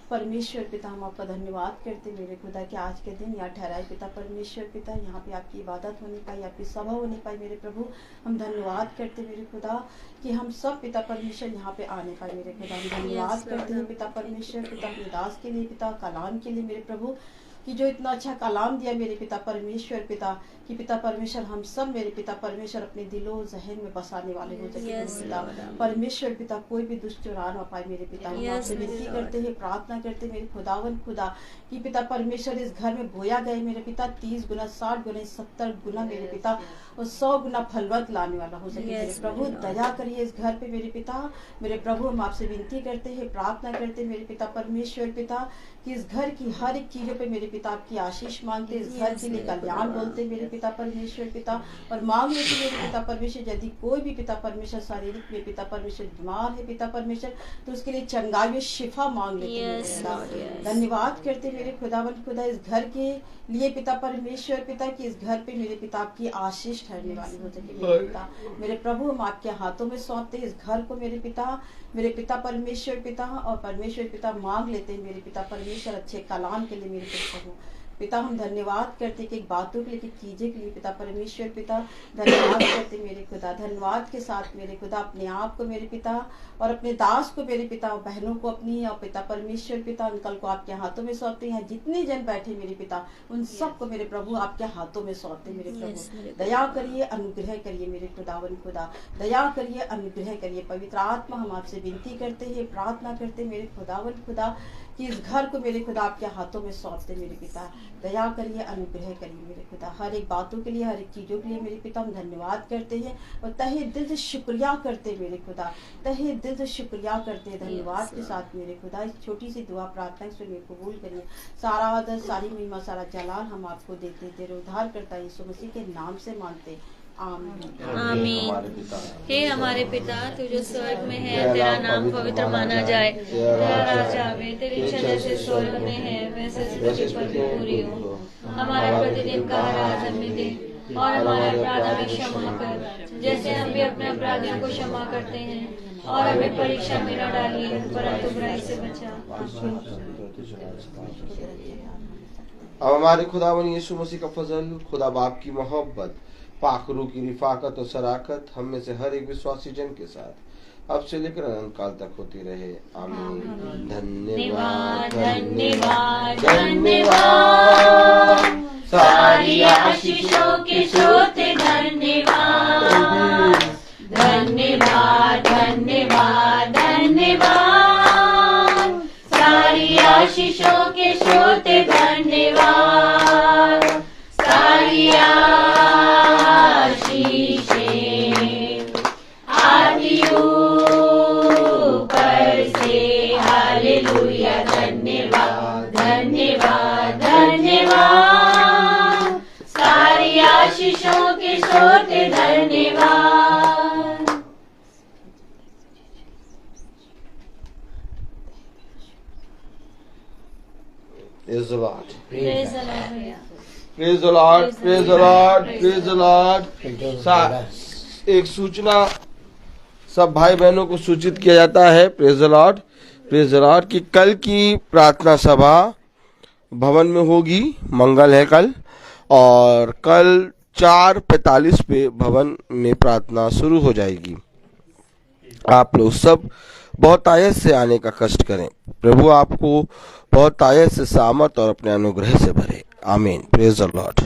परमेश्वर पिता। हम आपका धन्यवाद करते मेरे खुदा कि आज के दिन यहाँ ठहराए पिता परमेश्वर पिता। यहाँ पे आपकी इबादत होनी पाई, आपकी सभा होनी पाई मेरे प्रभु। हम धन्यवाद करते मेरे खुदा कि हम सब पिता परमेश्वर यहाँ पे आने पाए मेरे खुदा। हम धन्यवाद करते हैं पिता परमेश्वर पिता अपने दास के लिए पिता, कलाम के लिए मेरे प्रभु कि जो इतना अच्छा कलाम दिया मेरे पिता परमेश्वर पिता कि पिता परमेश्वर हम सब मेरे पिता परमेश्वर अपने दिलो जहन में बसाने वाले हो सके मेरे पिता परमेश्वर पिता। कोई भी दुष्ट चुरा ना पाए मेरे पिता। हम आपसे विनती करते हैं, प्रार्थना करते मेरे खुदावन खुदा कि पिता परमेश्वर इस घर में बोया गए मेरे पिता 30 गुना 60 गुना 70 गुना मेरे पिता और 100 गुना फलवत लाने वाला हो सके मेरे प्रभु। दया करिए इस घर पे मेरे पिता मेरे प्रभु। हम आपसे विनती करते हैं, प्रार्थना करते मेरे पिता परमेश्वर पिता कि इस घर की हर एक चीजों पे मेरे पिता आपकी आशीष मांगते, इस घर के लिए कल्याण बोलते मेरे पिता परमेश्वर पिता। और मांग लेते मेरे पिता परमेश्वर यदि कोई भी पिता परमेश्वर शारीरिक में पिता परमेश्वर बीमार है पिता परमेश्वर तो उसके लिए चंगाई में शिफा मांग लेते मेरे पिता। धन्यवाद करते मेरे खुदावन खुदा इस घर के लिए पिता परमेश्वर पिता कि इस घर पे मेरे पिता आपकी आशीष ठहरने वाली हो सके मेरे पिता मेरे प्रभु। हम आपके हाथों में सौंपते इस घर को मेरे पिता परमेश्वर पिता और परमेश्वर पिता मांग लेते हैं मेरे पिता परमेश्वर अच्छे कलाम के लिए मेरे प्रभु पिता। हम धन्यवाद करते कि बातों के लिए चीजें के लिए पिता परमेश्वर पिता धन्यवाद करते मेरे खुदा। धन्यवाद के साथ मेरे खुदा अपने आप को मेरे पिता और अपने दास को मेरे पिता और बहनों को अपनी और पिता परमेश्वर पिता अंकल को आपके हाथों में सौंपते हैं। जितने जन बैठे मेरे पिता उन सबको मेरे प्रभु आपके हाथों में सौंपते मेरे प्रभु। दया करिए, अनुग्रह करिए मेरे खुदावन खुदा, दया करिए, अनुग्रह करिए। पवित्र आत्मा हम आपसे विनती करते हैं, प्रार्थना करते मेरे खुदावन खुदा कि इस घर को मेरे खुदा आपके हाथों में सौंपते मेरे पिता। दया करिए, अनुग्रह करिए मेरे खुदा। हर एक बातों के लिए, हर एक चीजों के लिए मेरे पिता हम धन्यवाद करते हैं और तहे दिल से शुक्रिया करते मेरे खुदा, तहे दिल से शुक्रिया करते हैं धन्यवाद के साथ मेरे खुदा। इस छोटी सी दुआ प्रार्थना सुनिए, कबूल करिए। सारा आदर, सारी महिमा, सारा जलाल हम आपको देते तेरे उद्धार करता यीशु मसीह के नाम से मांगते आमीन। हे हमारे पिता तू जो स्वर्ग में है, तेरा नाम पवित्र माना जाए, तेरा राज आवे, तेरी इच्छा जैसे स्वर्ग में है वैसे पृथ्वी पर भी पूरी हो। हमारा प्रतिदिन का आहार हमें दे और हमारे अपराध हमें क्षमा कर जैसे हम भी अपने अपराधियों को क्षमा करते हैं, और हमें परीक्षा में न डालिए परंतु बुराई से बचा। अब हमारे खुदावन यीशु मसीह का फजल, खुदा बाप की मोहब्बत, पाखरू की रिफाकत और शराकत हम में से हर एक विश्वासी जन के साथ अब से लेकर अनंत काल तक होती रहे। आमीन। धन्यवाद धन्यवाद धन्यवाद सारी आशीषों के स्रोते धन्यवाद धन्यवाद धन्यवाद धन्यवाद सारी आशीषों के स्रोते धन्यवाद सारी धन्यवाद धन्यवाद धन्यवाद सारी आशीषों के स्रोते धन्यवाद। Praise the Lord. Praise the Lord भैया। Praise the Lord. Praise the Lord. Praise the Lord. एक सूचना सब भाई बहनों को सूचित किया जाता है। Praise the lord, praise the Lord कि कल की प्रार्थना सभा भवन में होगी, मंगल है कल, और कल 4:45 पे भवन में प्रार्थना शुरू हो जाएगी। आप लोग सब बहुत आयत से आने का कष्ट करें। प्रभु आपको बहुत आयत से सामर्थ और अपने अनुग्रह से भरे। आमीन। Praise the Lord.